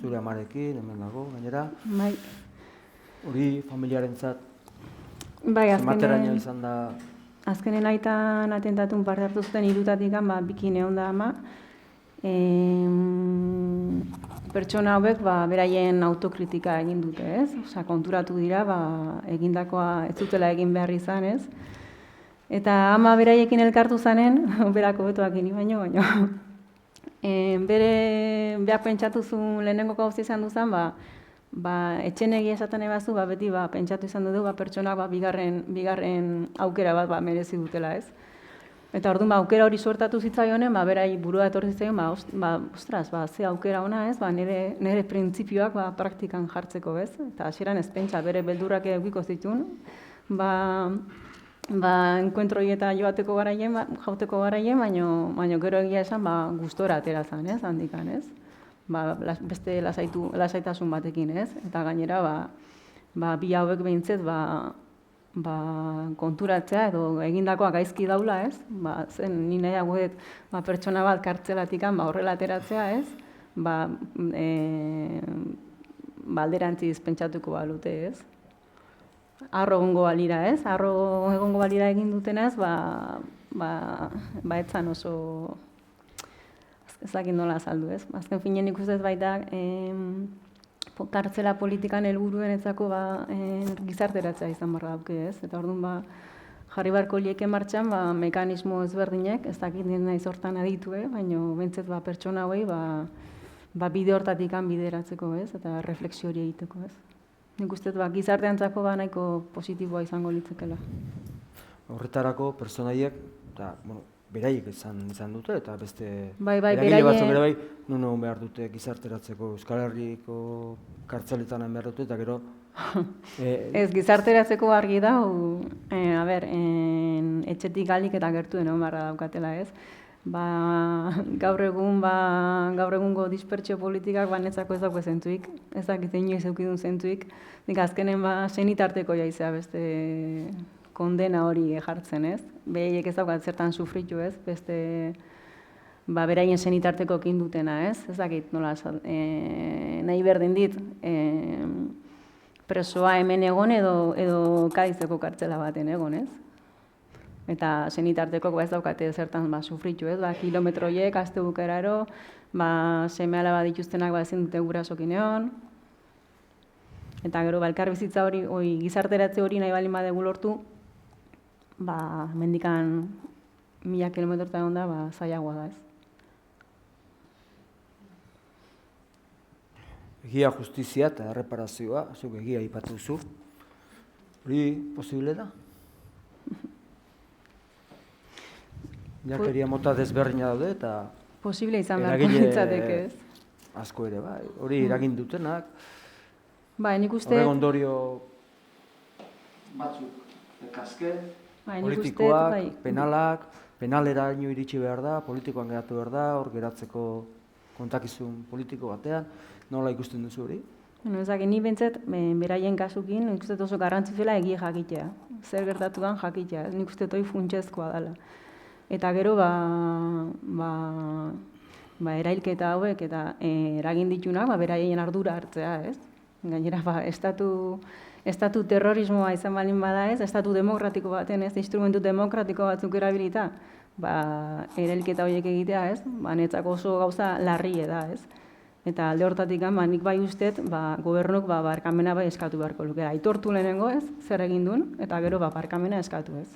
zure amarekin, hemen dago, gainera. Bai. Hori familiarentzat zenbateraino izan da? Azkenen aitan atentatun parte hartu zuten 3etatik bikin egon da ama. Pertsona hauek beraien autokritika egin dute, ez? Osea, konturatu dira, egindakoa ez zutela egin behar izan, ez? Eta ama beraiekin elkartu zanen, berako betoak ini baino. Beak pentsatu zuen lehenengo gauza izan duzan, etxen egia esaten ebazu, beti pentsatu izan du pertsonak bigarren aukera bat merezi dutela, ez? Eta orduan aukera hori suertatu zitzaionen, berai burua etorri zitzaion, ostras, ze aukera ona, ez? Nire printzipioak praktikan jartzeko, ez? Eta hasieran ez pentsa bere beldurrak edukiko zituen, enkuentroi eta joateko garaien, jauteko garaien, baina gero egia esan gustora atera zen, ez? Handikan, ez? Beste lasaitasun batekin, ez? Eta gainera, bi hauek behintzet, konturatzea edo egindakoa gaizki daula, ez? Zen ni nahi hauek pertsona bat kartzelatik horrela ateratzea, ez? Alderantziz pentsatuko balute, ez? Harro egongo balira, ez? Harro egongo balira egin dutenez, etzan oso ez dakit nola azaldu, ez? Azken finean ikustez baita kartzela politikan helburuenetzako gizarteratzea izan barra dauke, ez? Eta orduan jarri barko lieke martxan mekanismo ezberdinek, ez dakit naiz hortan aditu, baina bentzet pertsona hauei bide hortatik bideratzeko, ez? Eta refleksio hori egiteko, ez? Nik uste gizarteantzako nahiko positiboa izango litzekela. Horretarako pertsonaiek, eta, beraiek izan dute, eta beste beraiek batzuk ere non behar dute gizarteratzeko, Euskal Herriko kartzeletan behar dute, eta gero... Ez, gizarteratzeko argi da, etxetik alik eta gertu denon barra daukatela, ez? Gaur egungo dispertsio politikak netzako ez dauko zentuik, ez dakit inoiz eukidun zentuik, nik azkenen senitarteko jaizea beste kondena hori jartzen, ez? Behaiek ez daukat zertan sufritu, ez? Beste beraien senitarteko kindutena, ez? Ez dakit nola nahi berdin dit presoa hemen egon edo Kadizeko kartzela baten egon, ez? Eta senitarteko ez daukate zertan sufritu, ez? Kilometroiek, aste bukeraro, seme alaba dituztenak ezin dute gurasokin egon. Eta gero, elkarbizitza hori, gizarteratze hori nahi balin badegu lortu, mendikan 1000 kilometrotan egon da, zailagoa da, ez? Egia justizia eta erreparazioa, zuk egia aipatu zu. Hori posible da? Jakeria mota desberdina daude eta... Posible izan beharko nintzateke, ez? Asko ere, hori eragin dutenak. Nik uste... Horrek ondorio batzuk ekazke, politikoak, penalak, penalera ino iritsi behar da, politikoan geratu behar da, hor geratzeko kontakizun politiko batean. Nola ikusten duzu hori? Ni bentzet, beraien kasukin, nik uste oso garrantzitsua egia jakitea. Zer gertatuan jakitea, nik uste hori funtsezkoa dela. Eta gero, erailketa hauek eta eragin ditunak, beraien ardura hartzea, ez? Gainera, estatu terrorismoa izan balin bada, ez? Estatu demokratiko baten, ez? Instrumentu demokratiko batzuk erabilita, erailketa horiek egitea, ez? Netzako oso gauza larri da, ez? Eta alde hortatik, nik bai usteet, gobernuk barkamena eskatu beharko lukera. Aitortu lehenengo, ez? Zer egin duen, eta gero barkamena eskatu, ez?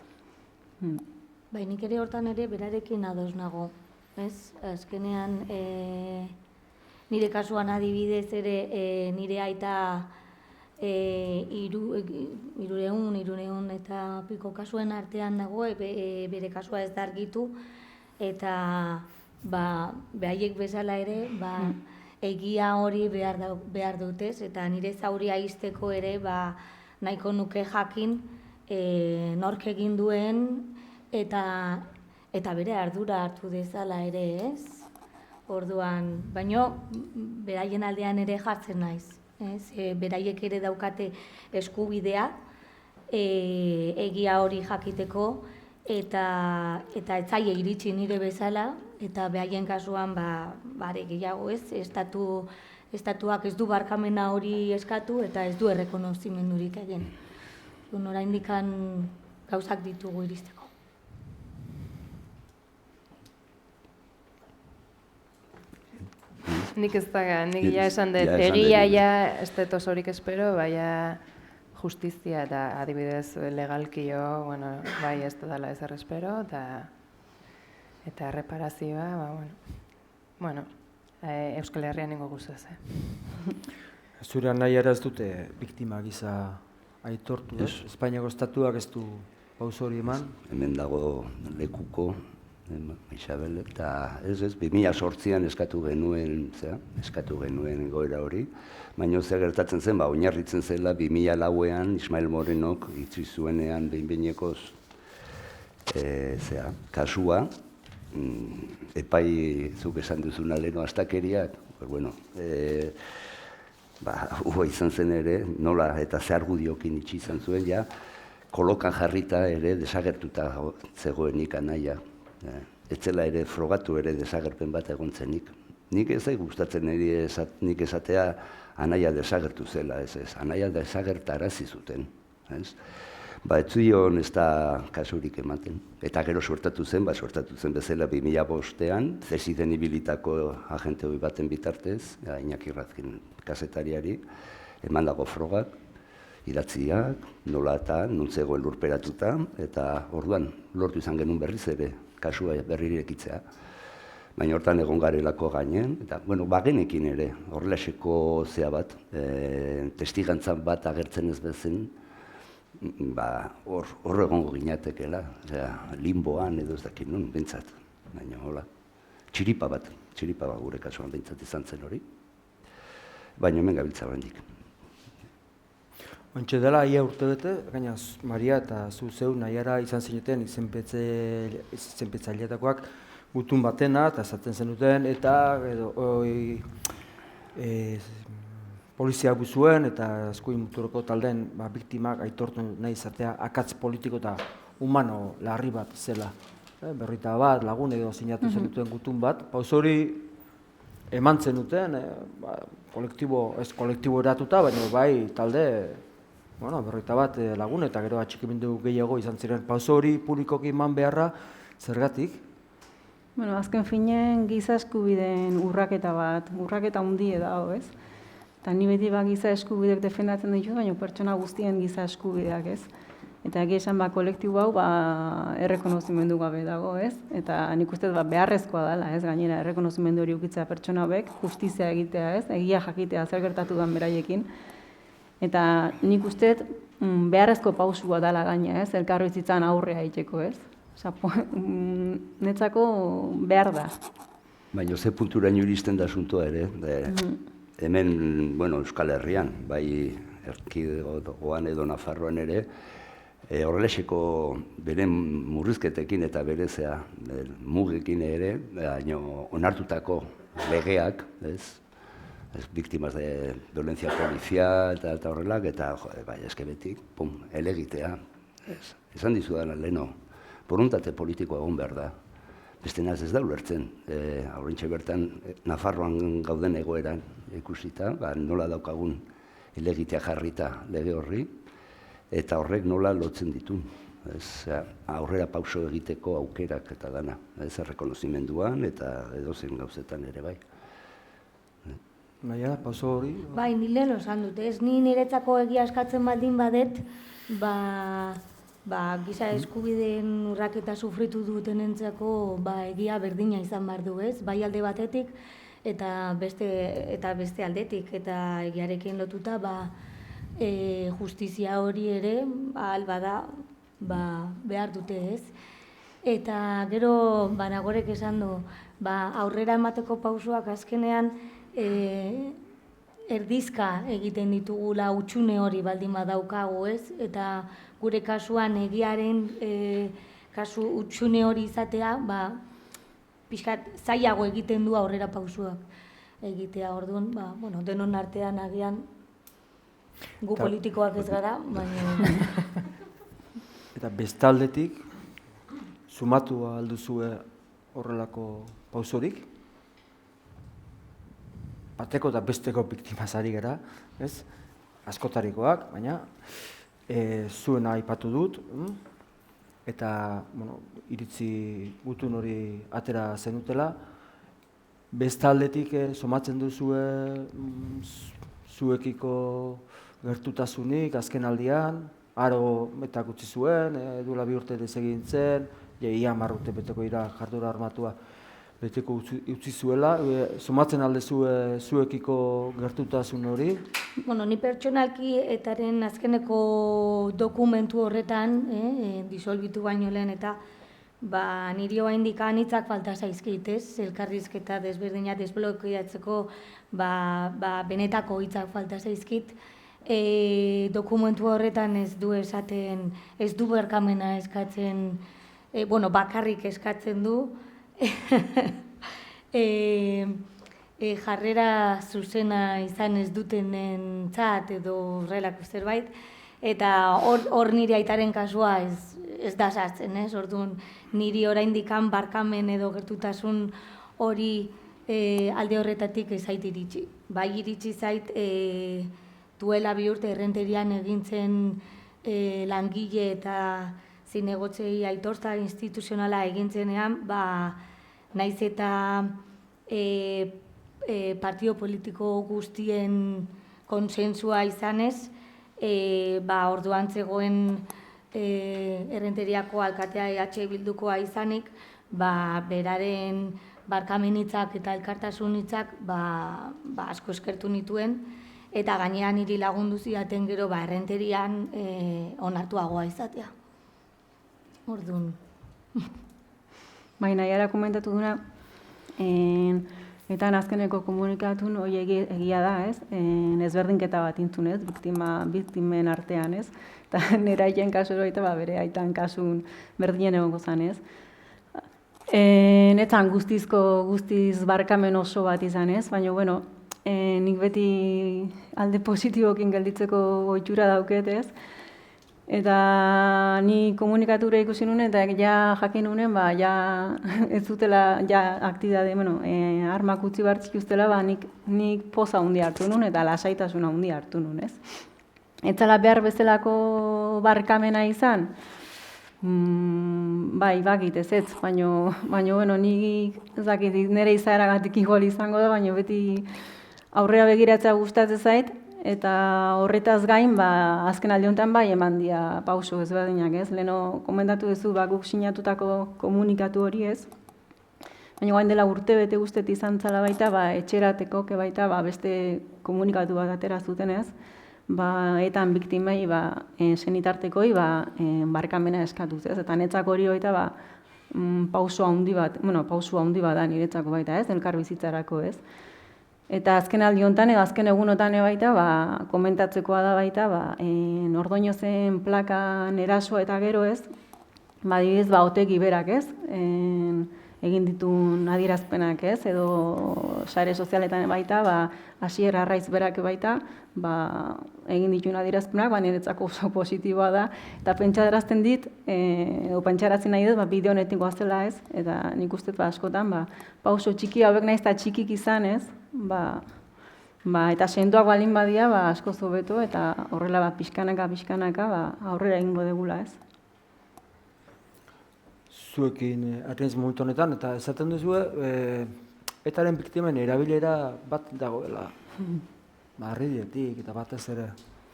Nik ere hortan ere berarekin ados nago, ez? Azkenean, nire kasuan adibidez ere nire aita 300 eta piko kasuen artean dago, bere kasua ez da argitu, eta behaiek bezala ere, egia hori behar dutez, eta nire zauria izteko ere nahiko nuke jakin nork egin duen eta bere ardura hartu dezala ere, ez? Orduan, baino beraien aldean ere jartzen naiz, ez? Beraiek ere daukate eskubidea egia hori jakiteko eta etzaile iritsi nire bezala, eta behaien kasuan bare gehiago, ez? Estatuak ez du barkamena hori eskatu eta ez du errekonozimendurik egin. Oraindik gauzak ditugu iristeko. Nik ja esan dut, egia ez dut osorik espero, baina justizia eta adibidez legalkio, bai ez dela ezer espero, eta erreparazioa, Euskal Herrian ningo guztaz. Zurean nahi ez dute biktima gisa aitortu, ez? Espainiako estatuak ez du pauso hori eman? Hemen dago lekuko, Isabel, eta 2008an eskatu genuen goera hori, baina zer gertatzen zen, oinarritzen zela 2004an Ismael Morenok itzi zuenean behin-behinekoz kasua, epai zuk esan duzuna leheno astakeriak, hua izan zen ere, nola eta ze argudiokin itxi izan zuen, kolokan jarrita ere desagertuta zegoenik anaia. Etzela ere frogatu ere desagerpen bat egon zenik. Nik ez zait gustatzen nik esatea anaia desagertu zela, ez. Anaia desagertarazi zuten. ez zuion ez da kasurik ematen. Eta gero suertatu zen bezala 2005ean, zesiten ibilitako agente hori baten bitartez, Iñaki Razkin kazetariari, eman dago frogak, idatziak, nola eta nuntzegoen lurperatuta, eta orduan lortu izan genuen berriz ere, kasua berrirekitzea. Baina hortan egon garelako gainen, eta, bagenekin ere, horrelaxeko zea bat, testigantzan bat agertzen ez bezen, hor egongo ginatekela, limboan edo ez dakit nun, bintzat. Baina, hola, txiripa bat gure kasuan bintzat izan zen hori. Baina hemen gabiltza oraindik. Ontxe dela, ia urte bete, gaina Maria eta zu zeu nahiara izan zineten izenpetzaileetakoak gutun batena, eta esaten zenuten, eta polizia buzuen eta eskuin muturreko taldeen biktimak aitortu nahi izatea akatz politiko eta humano larri bat zela. Berrita bat, lagun edo sinatu zenuten gutun bat. Pauso hori eman zenuten, kolektibo eratuta, baina bai talde, berrita bat lagun eta gero atxikimendu gehiago izan ziren. Pauso hori publikoki eman beharra, zergatik? Azken finen giza eskubideen urraketa hundie dago, ez? Eta ni beti giza eskubideak defendatzen ditut, baina pertsona guztien giza eskubideak, ez? Eta egia esan kolektibo hau errekonozimendu gabe dago, ez? Eta nik uste beharrezkoa dela, ez? Gainera errekonozimendu hori ukitzea pertsona hauek, justizia egitea, ez? Egia jakitea zer gertatu den beraiekin. Eta nik uste beharrezko pausua dela gaina, ez? Elkarbizitzan aurrea egiteko, ez? Netzako behar da. Baina ze punturaino iristen da asuntoa ere, hemen, Euskal Herrian, bai Erkidegoan edo Nafarroan ere, horrelexeko bere murrizketekin eta berezea mugekin ere, onartutako legeak, biktimas de violencia policial eta horrelak, eta eskebetik, elegitea. Esan dizudan leheno, boruntate politikoa egon behar da. Beste naz ez da ulertzen, aurrentxe bertan Nafarroan gauden egoeran ikusita, nola daukagun elegitea jarrita lege horri, eta horrek nola lotzen ditu. Aurrera pauso egiteko aukerak eta dana, errekonozimenduan eta edozen gauzetan ere bai. Naia, pauso hori? Bai, ni lehen osan dut, ez ni niretzako egia eskatzen baldin badet, giza eskubideen urraketa sufritu dutenentzako egia berdina izan behar du, ez? Bai alde batetik eta beste aldetik, eta egiarekin lotuta justizia hori ere albada behar dute, ez? Eta gero Nagorek esan du, aurrera emateko pausoak azkenean erdizka egiten ditugula utxune hori baldin badaukagu, ez? Eta gure kasuan egiaren kasu utxune hori izatea, pixkat zailago egiten du aurrera pausoak egitea. Orduan, denon artean agian gu politikoak ez gara, baina... Eta bestaldetik, sumatu alduzue horrelako pausorik, bateko eta besteko biktimazari gara, ez? Askotarikoak, baina zuena aipatu dut, eta iritzi gutun hori atera zenutela. Bestaldetik somatzen duzue zuekiko gertutasunik azken aldian, aro metak utzi zuen, duela 2 urte desegin zen, ia 10 urte beteko ira jardura armatua beteko utzi zuela, somatzen alde zuekiko gertutasun hori? Ni pertsonalki etaren azkeneko dokumentu horretan, disolbitu baino lehen eta niri oraindik anitzak falta zaizkit, ez? Elkarrizketa desberdina desblokeatzeko benetako hitzak falta zaizkit. Dokumentu horretan ez du esaten, ez du barkamena eskatzen, bakarrik eskatzen du, jarrera zuzena izan ez dutenentzat edo horrelako zerbait, eta hor nire aitaren kasua ez da sartzen, ez? Orduan niri oraindik barkamen edo gertutasun hori alde horretatik ez zait iritsi. Bai iritsi zait duela 2 urte errenterian egintzen langile eta zinegotzei aitortza instituzionala egintzenean, naiz eta partido politiko guztien konsensua izanez, orduan zegoen Errenteriako alkatea EH Bildukoa izanik, beraren barkamenitzak eta elkartasunitzak asko eskertu nituen, eta gainean niri lagundu zidaten gero Errenterian onartuagoa izatea. Orduan. Naiara komentatu duna, eta azkeneko komunikatun hori egia da, ez? Ezberdinketa bat intzun, ez? Biktimen artean, ez? Eta nire aiten kasu hori eta bere aitan kasun berdinen egongo zan, ez? Netzan guztiz barkamen oso bat izan, ez? Baina, bueno, nik beti alde positibokin gelditzeko ohitura dauket, ez? Eta ni komunikatura ikusi nuen eta ja jakin nuen, ez zutela, aktibidade, armak utzi bartzik ustela, nik poza hundi hartu nuen eta lasaitasuna hundi hartu nuen, ez? Ez zala behar bezalako barkamena izan, bakit ez, baina, nik ezakit nire izaeragatik igual izango da, baina beti aurrera begiratzea gustatzen zait, eta horretaz gain, azken aldi honetan eman dira pauso ezberdinak, ez? Leheno komentatu duzu, guk sinatutako komunikatu hori, ez? Baina gain dela urte bete guztet izan zala baita, etxerateko, baita, beste komunikatu bat atera zuten, ez? Etan biktimei, senitartekoi, barkamena eskatuz, ez? Eta netzako hori baita, pauso handi bat da niretzako baita, ez? Elkar bizitzarako, ez? Eta azken aldi honetan edo azken egunotan baita, komentatzekoa da baita, Ordoñozen plakan erasoa eta gero, ez? Adibidez, otegi berak, ez? Egin ditun adierazpenak, ez? Edo sare sozialetan baita, Asier Arraiz berak baita, egin ditun adierazpenak, niretzako oso positiboa da, eta pentsarazten dit, edo pentsaratzen nahi dut, bideo honetik goazela, ez? Eta nik uste askotan, pauso txiki hauek nahiz eta txikik izan, ez? Eta sendoak balin badia, asko zobeto, eta horrela pixkanaka, aurrera egingo degula, ez? Zuekin atrenz momentu honetan, eta esaten duzu, etaren biktimen erabilera bat dagoela. Harridietik eta batez ere.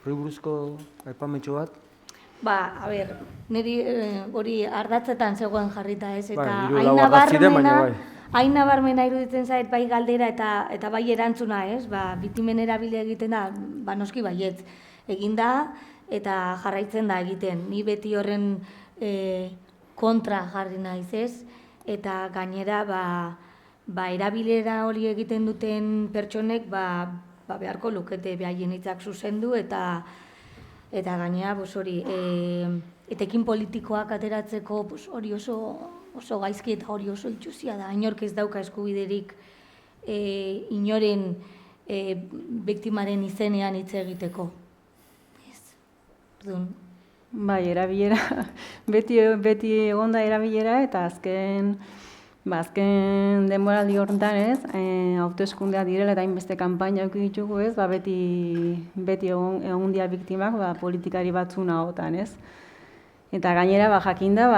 Hori buruzko aipamentxo bat? Niri hori ardatzetan zegoen jarrita, ez? Eta hain nabarmena iruditzen zait bai galdera eta bai erantzuna, ez? Biktimen erabile egiten da, noski baietz egin da eta jarraitzen da egiten. Ni beti horren kontra jarri naiz, ez? Eta gainera, erabilera hori egiten duten pertsonek, beharko lukete behaien hitzak zuzendu eta gainera, hori, etekin politikoak ateratzeko hori oso gaizki eta hori oso itxuzia da. Inork ez dauka eskubiderik inoren biktimaren izenean hitz egiteko. Erabilera, beti egonda erabilera eta azken denboraldi horretan, ez, hauteskundea direla eta hainbeste kanpaina eduki ditugu, ez, beti egon dira biktimak politikari batzun ahotan, ez. Eta gainera, jakinda,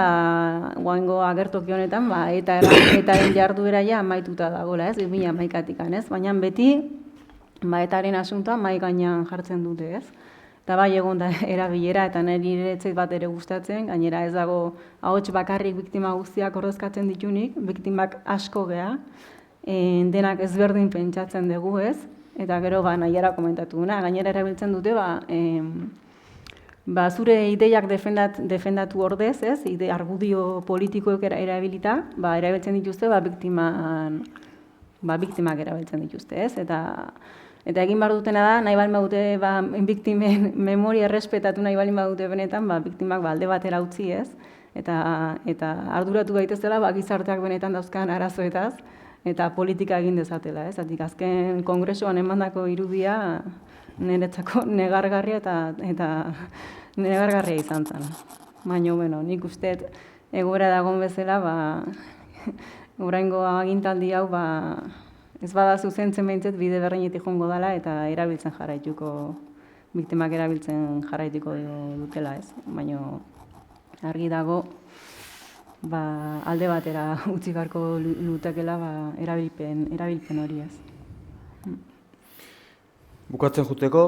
guaingo agertoki honetan, etaren jarduera ja amaituta dagoela, ez, 2011-tik, ez. Baina beti, etaren asuntoa mai gainean jartzen dute, ez. Eta egon da erabilera eta niri iretzeit bat ere gustatzen, gainera ez dago ahots bakarrik biktima guztiak ordezkatzen ditunik, biktimak asko gea, denak ezberdin pentsatzen dugu, ez? Eta gero nahiara komentatu duna, gainera erabiltzen dute, zure ideiak defendatu ordez, ez? Argudio politikoek erabilita, erabiltzen dituzte, biktimak erabiltzen dituzte, ez? Eta egin behar dutena da, nahi balin badute biktimen memoria errespetatu nahi balin badute benetan, biktimak alde batera utzi, ez? Eta arduratu gaitezela, gizarteak benetan dauzkan arazoetaz, eta politika egin dezatela, ez? Azken kongresuan emandako irudia niretzako negargarria eta negargarria izan zen. Baina, nik uste egoera dagoen bezala, oraingo agintaldi hau, ez bada zuzentzen behintzet bide berreinetik joango dela eta erabiltzen jarraituko biktimak erabiltzen jarraitiko dutela, ez? Baina argi dago alde batera utzi beharko lutekela erabilpen hori, ez. Bukatzen juteko,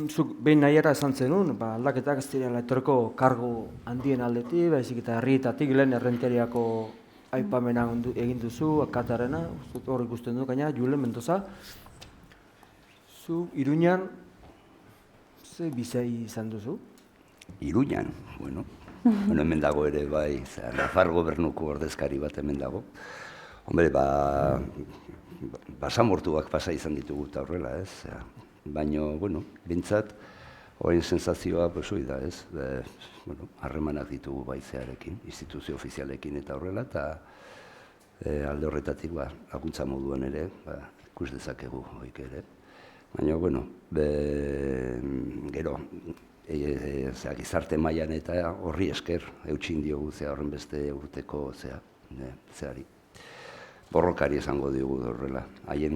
zuk behin nahiara esan zenun, aldaketak ez direla etorriko kargu handien aldetik, baizik eta herrietatik lehen errenteriako aipamena egin duzu, akatarena, hor ikusten du, gaina, Julen Mendoza. Zu Iruñan, ze bizai izan duzu? Iruñan, bueno, hemen dago ere bai, Nafar gobernuko ordezkari bat hemen dago. Hombre, basamortuak pasa izan ditugu eta horrela, ez? Baina, bueno, bintzat, horrein sensazioa, hoi da, ez? Harremanak ditugu baizearekin, instituzio ofizialekin eta horrela, eta alde horretatik laguntza moduan ere, ikus dezakegu hoik ere. Baina, bueno, gero, gizarte mailan eta horri esker, eutxin diogu horren beste urteko zeari. Borrokari esango diogu horrela. Haien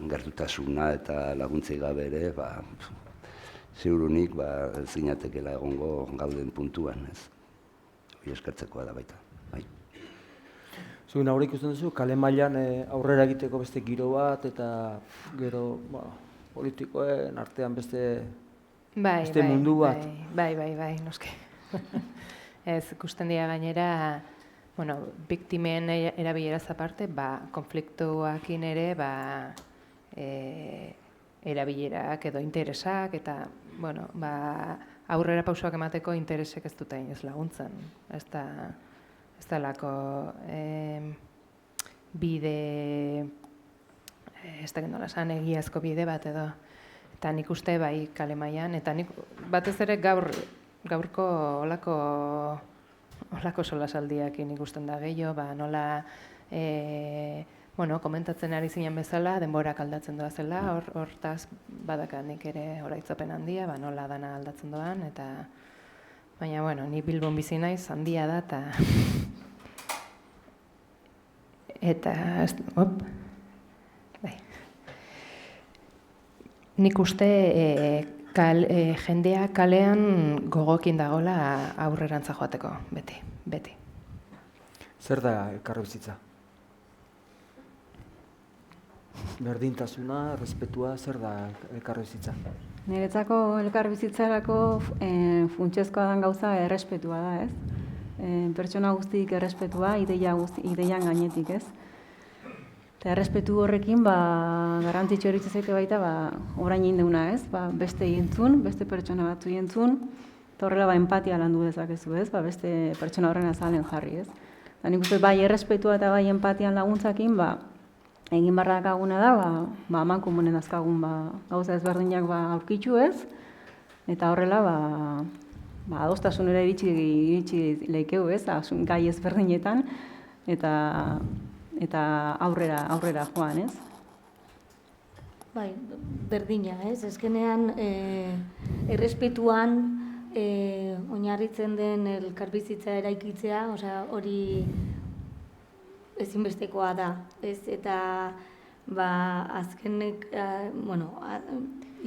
gertutasuna eta laguntzei gabe ere, ziurunik zinatekela egongo gauden puntuan, ez? Hori eskertzekoa da baita. Zuen aurre ikusten duzu, kale mailan aurrera egiteko beste giro bat, eta gero politikoen artean beste mundu bat. Bai, noske. Ez, ikusten dira gainera, biktimen erabileraz aparte, konfliktuakin ere, erabilerak edo interesak, eta, aurrera pausoak emateko interesek ez dute ez laguntzen. Ez dalako bide, ez da gendola esan, egiazko bide bat edo. Eta nik uste bai kale mailan, eta nik batez ere gaurko olako solasaldiakin ikusten da gehiago, nola komentatzen ari zinen bezala, denborak aldatzen doa zela, hortaz badakanik ere oraitzapen handia, nola dana aldatzen doan, eta baina, ni Bilbon bizi naiz, handia da, eta nik uste jendea kalean gogokin dagoela aurrerantza joateko, beti. Zer da elkarbizitza? Berdintasuna, errespetua, zer da elkarbizitza? Niretzako elkarbizitzarako funtsezkoa den gauza errespetua da, ez? Pertsona guztik errespetua, ideian gainetik, ez? Eta errespetu horrekin, garrantzitsu horitzen zaite baita, orain indeuna, ez? Beste entzun, beste pertsona batzu entzun, eta horrela empatia landu dezakezu, ez? Beste pertsona horren azalen jarri, ez? Eta nik uste bai errespetua eta bai empatian laguntzakin, egin barra dakaguna da, aman komunen azkagun gauza ezberdinak aurkitzu, ez? Eta horrela, adostasunera iritsi leikeu, ez? Gai ezberdinetan, eta aurrera joan, ez? Bai, berdina, ez? Ezkenean, errespetuan oinarritzen den elkarbizitza eraikitzea, hori ezinbestekoa da, ez? Eta azkenek,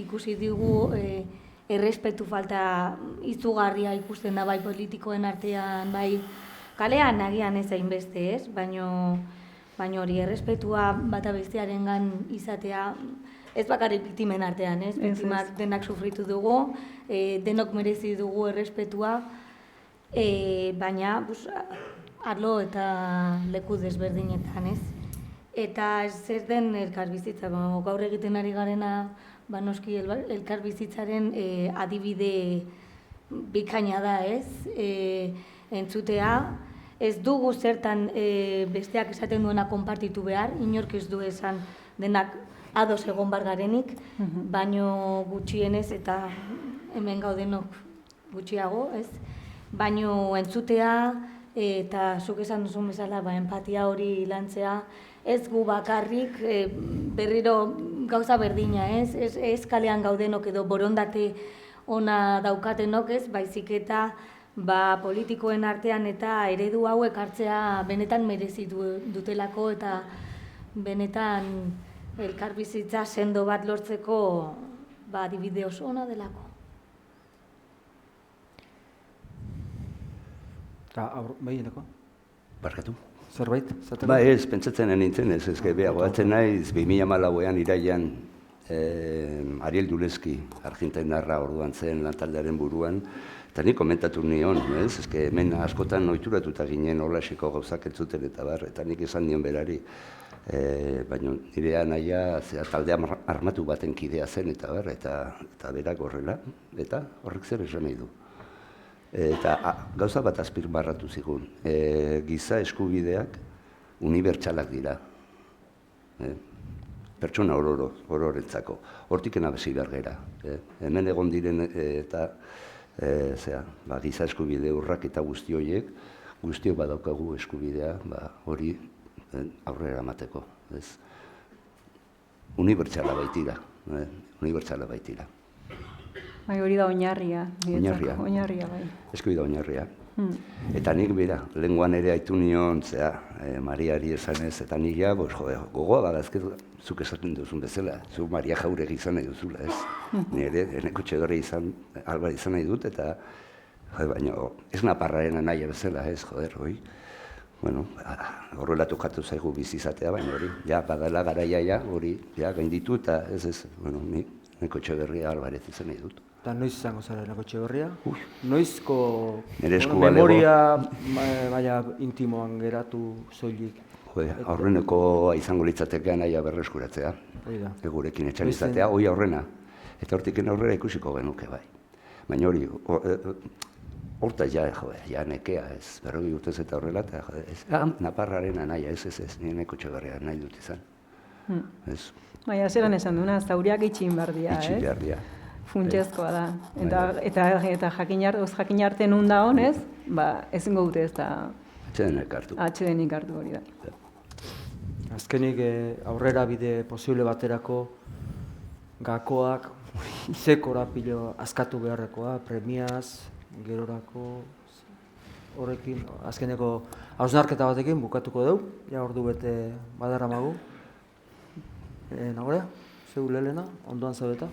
ikusi digu errespetu falta izugarria ikusten da bai politikoen artean, bai kalean agian ez hainbeste, ez? Baina hori errespetua bata bestearengan izatea, ez bakarrik biktimen artean, ez? Biktimak denak sufritu dugu, denok merezi dugu errespetua, baina arlo eta leku desberdinetan, ez? Eta zer den elkarbizitza, gaur egiten ari garena, noski elkarbizitzaren adibide bikaina da, ez? Entzutea, ez dugu zertan besteak esaten duena konpartitu behar, inork ez du esan denak ados egon bar garenik, baino gutxienez eta hemen gaudenok gutxiago, ez? Baino entzutea eta zuk esan duzun bezala empatia hori lantzea, ez gu bakarrik berriro gauza berdina, ez? Ez kalean gaudenok edo borondate ona daukatenok, ez? Baizik eta politikoen artean eta eredu hauek hartzea benetan merezi dutelako eta benetan elkarbizitza sendo bat lortzeko ba, adibide oso ona delako. Eta behineko? Barkatu. Zerbait? Zateko? Ba ez, pentsatzen nintzen ez, goatzen naiz, 2014an iraian Ariel Dulezki, argentinarra orduan zen lantaldearen buruan, eta nik komentatu nion, ez, hemen askotan ohituratuta ginen holasiko gauzak entzuten eta bar, eta nik esan nion berari, baina nire anaia talde armatu baten kidea zen eta bar, eta berak horrela, eta horrek zer esan nahi du. Eta gauza bat azpimarratu zigun, giza eskubideak unibertsalak dira. Pertsona ororentzako. Hortikena bezi behar gera. Hemen egon diren eta giza eskubide urrak eta guzti horiek, guztiok badaukagu eskubidea hori aurrera emateko. Unibertsala baitira. Unibertsala baitira. Bai, hori da oinarria. Oinarria. Oinarria, bai. Eskubidea oinarria. Eta nik bera, lehenguan ere haitu nion, Mariari esanez, eta nik ja, gogoa badazket, zuk esaten duzun bezala, zu Maria Jauregi izan nahi duzula, ez? Nire, eneko txedore Alba izan nahi dut, eta, baina, ez naparraren nahi bezala, ez, hoi. Bueno, horrela tokatu zaigu bizizatea, baina hori, ja, badala garaia, hori, ja, gainditu, eta ez, bueno, eneko txedore Albarez izan nahi dut. Eta noiz izango zara eneko Etxeberria? Noizko memoria maila intimoan geratu soilik? Aurrenekoa izango litzatekean naia berreskuratzea, gurekin etxan izatea, hoi aurrena. Eta hortiken aurrera ikusiko genuke bai. Baina hori, horta ja nekea ez, 40 urtez eta horrela, eta naparraren naia ez, nireko Etxeberria nahi dut izan. Baina, zeran esan duna, zauriak itxin behar dira, ez? Itxin behar dira. Funtsezkoa da. Eta jakin arte nun da honez, ezingo dute ez da... Atxedenik hartu hori da. Azkenik aurrera bide posible baterako gakoak izekora pilo askatu beharrekoa, premiaz, gerorako, horrekin, azkeneko hausnarketa batekin bukatuko dugu, ja ordu bete badara magu. Nagorea? Zeu Lelena, ondoan zaudeta?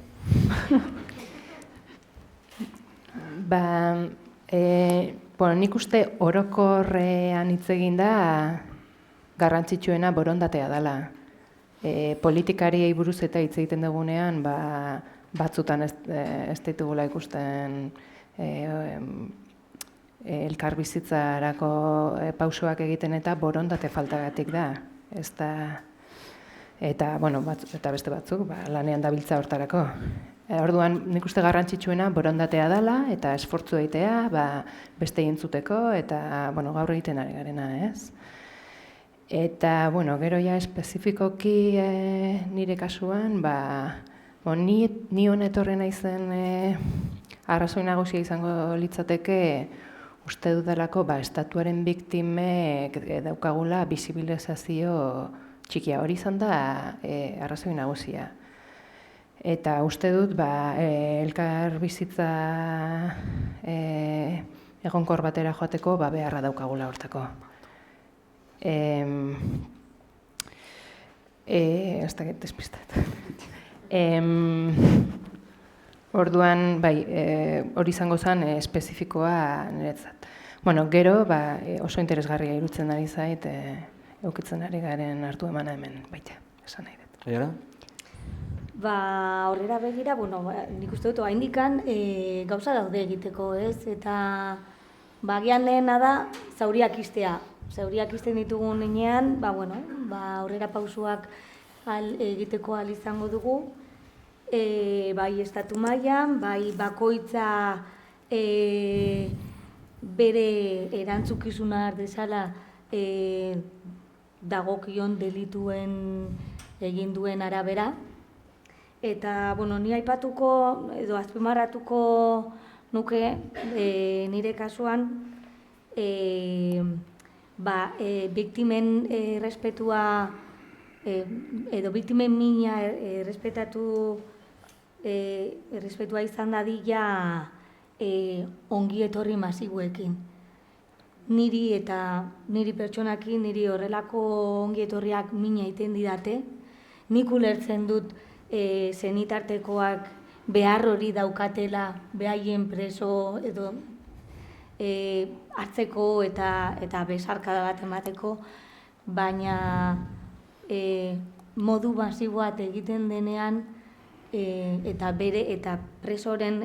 Nik uste orokorrean hitz egin da garrantzitsuena borondatea dela. Politikariei buruz eta hitz egiten dugunean, batzutan ez ditugula ikusten elkarbizitzarako pausoak egiten eta borondate faltagatik da. Eta beste batzuk lanean dabiltza hortarako. Orduan nik uste garrantzitsuena borondatea dela eta esfortzu egitea beste entzuteko eta gaur egiten ari garena, ez? Eta gero ja espezifikoki nire kasuan ni honetorre naizen arrazoi nagusia izango litzateke uste dudalako estatuaren biktimek daukagula bisibilizazio txikia, hori izan da arrazoi nagusia. Eta uste dut, elkar bizitza egonkor batera joateko, beharra daukagula hortako. Ez da despistat. Orduan, hori izango zen espezifikoa niretzat. Gero, oso interesgarria irutzen ari zait, eukitzen ari garen hartu emana hemen, baita, esan nahi dut. Aiara? Horrera begira, nik uste dut, haindikan gauza daude egiteko, ez? Eta bagian lehena da, zauriak iztea. Zauriak izten ditugun inean, horrera pausuak egiteko ahal izango dugu. Bai estatu mailan, bai bakoitza bere erantzukizuna dezala dagokion delituen egin duen arabera. Eta, ni aipatuko edo azpimarratuko nuke nire kasuan biktimen errespetua edo biktimen mina errespetua izan dadila ongi etorri masiboekin. Niri pertsonakin, niri horrelako ongi etorriak mina egiten didate. Nik ulertzen dut zenitartekoak behar hori daukatela behaien preso edo hartzeko eta besarkada bat emateko, baina modu masibo bat egiten denean eta presoren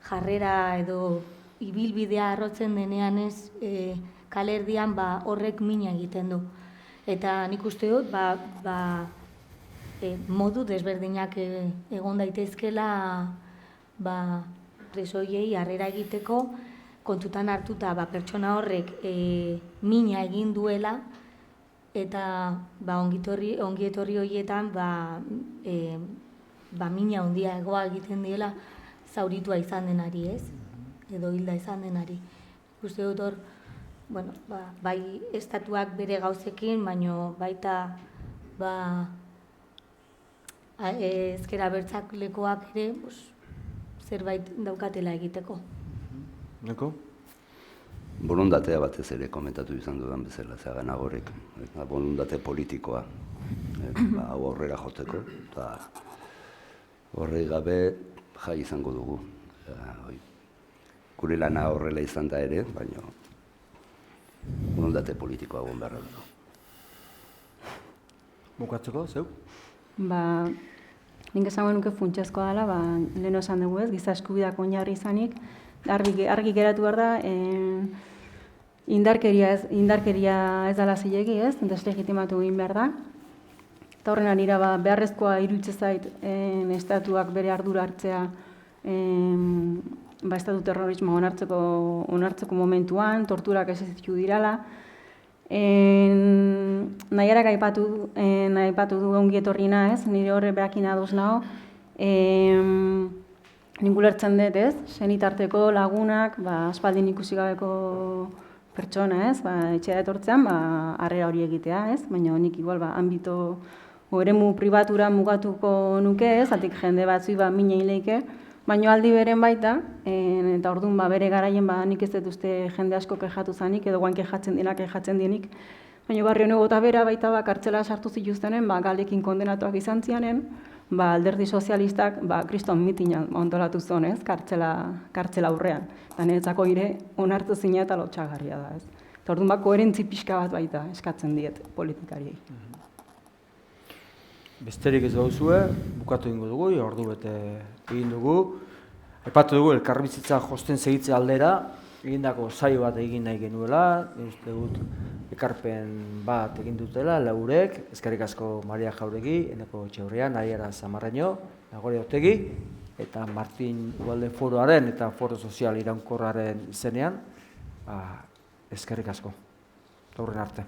jarrera edo ibilbidea arrotzen denean ez kalerdian horrek mina egiten du. Eta nik uste dut modu desberdinak egon daitezkela presoiei harrera egiteko, kontutan hartuta pertsona horrek mina egin duela eta ongi etorri horietan mina handia egoa egiten diela zauritua izan denari, ez? Edo hilda izan denari. Uste dut hor, bai estatuak bere gauzekin, baino baita ezker abertzalekoak ere zerbait daukatela egiteko. Neko? Borondatea batez ere komentatu izan dudan bezala, Zaganagorek, borondate politikoa, hau aurrera joteko, eta horrei gabe jai izango dugu. Gure lana horrela izan da ere, baina borondate politikoa egon beharra dugu. Bukatzeko, zeu? Nik esango nuke funtsezkoa dela, lehen esan dugu ez, giza eskubideak oinarri izanik, argi geratu behar da, indarkeria ez dela zilegi ez, deslegitimatu egin behar da. Eta horren arira beharrezkoa iruditzen zait estatuak bere ardura hartzea estatu terrorismoa onartzeko momentuan, torturak existitu dirala. Nahiarak aipatu du ongi etorri naiz, nire horre behakin ados nago. Nik ulertzen dut, ez? Senitarteko lagunak, aspaldin ikusi gabeko pertsona, ez? Etxera etortzean, harrera hori egitea, ez? Baina nik igual, ambito eremu pribatura mugatuko nuke, ez? Atik jende batzui mina hileike, baina aldi beren baita, eta orduan bere garaien nik ez dut uste jende asko kexatu zanik, edo guain kexatzen dienik, baina barrio nego eta bera baita kartzela sartu zituztenen, galekin kondenatuak izan zianen, alderdi sozialistak kriston mitina ontolatu zuen, ez, kartzela aurrean. Eta niretzako ire onartu zina eta lotxagarria da, ez. Eta orduan koherentzi pixka bat baita eskatzen diet politikariei. Besterik ez gauzue, bukatu egingo dugu, ordu bete egin dugu. Aipatu dugu, elkarbizitza josten segitze aldera, egindako saio bat egin nahi genuela, uste dut ekarpen bat egin dutela, laurek, eskerrik asko Maria Jauregi, Eneko Etxeurria, Naiara Zamarraino, Nagore Otegi, eta Martin Ugalde Foroaren eta Foro Sozial Iraunkorraren izenean, eskerrik asko. Aurren arte.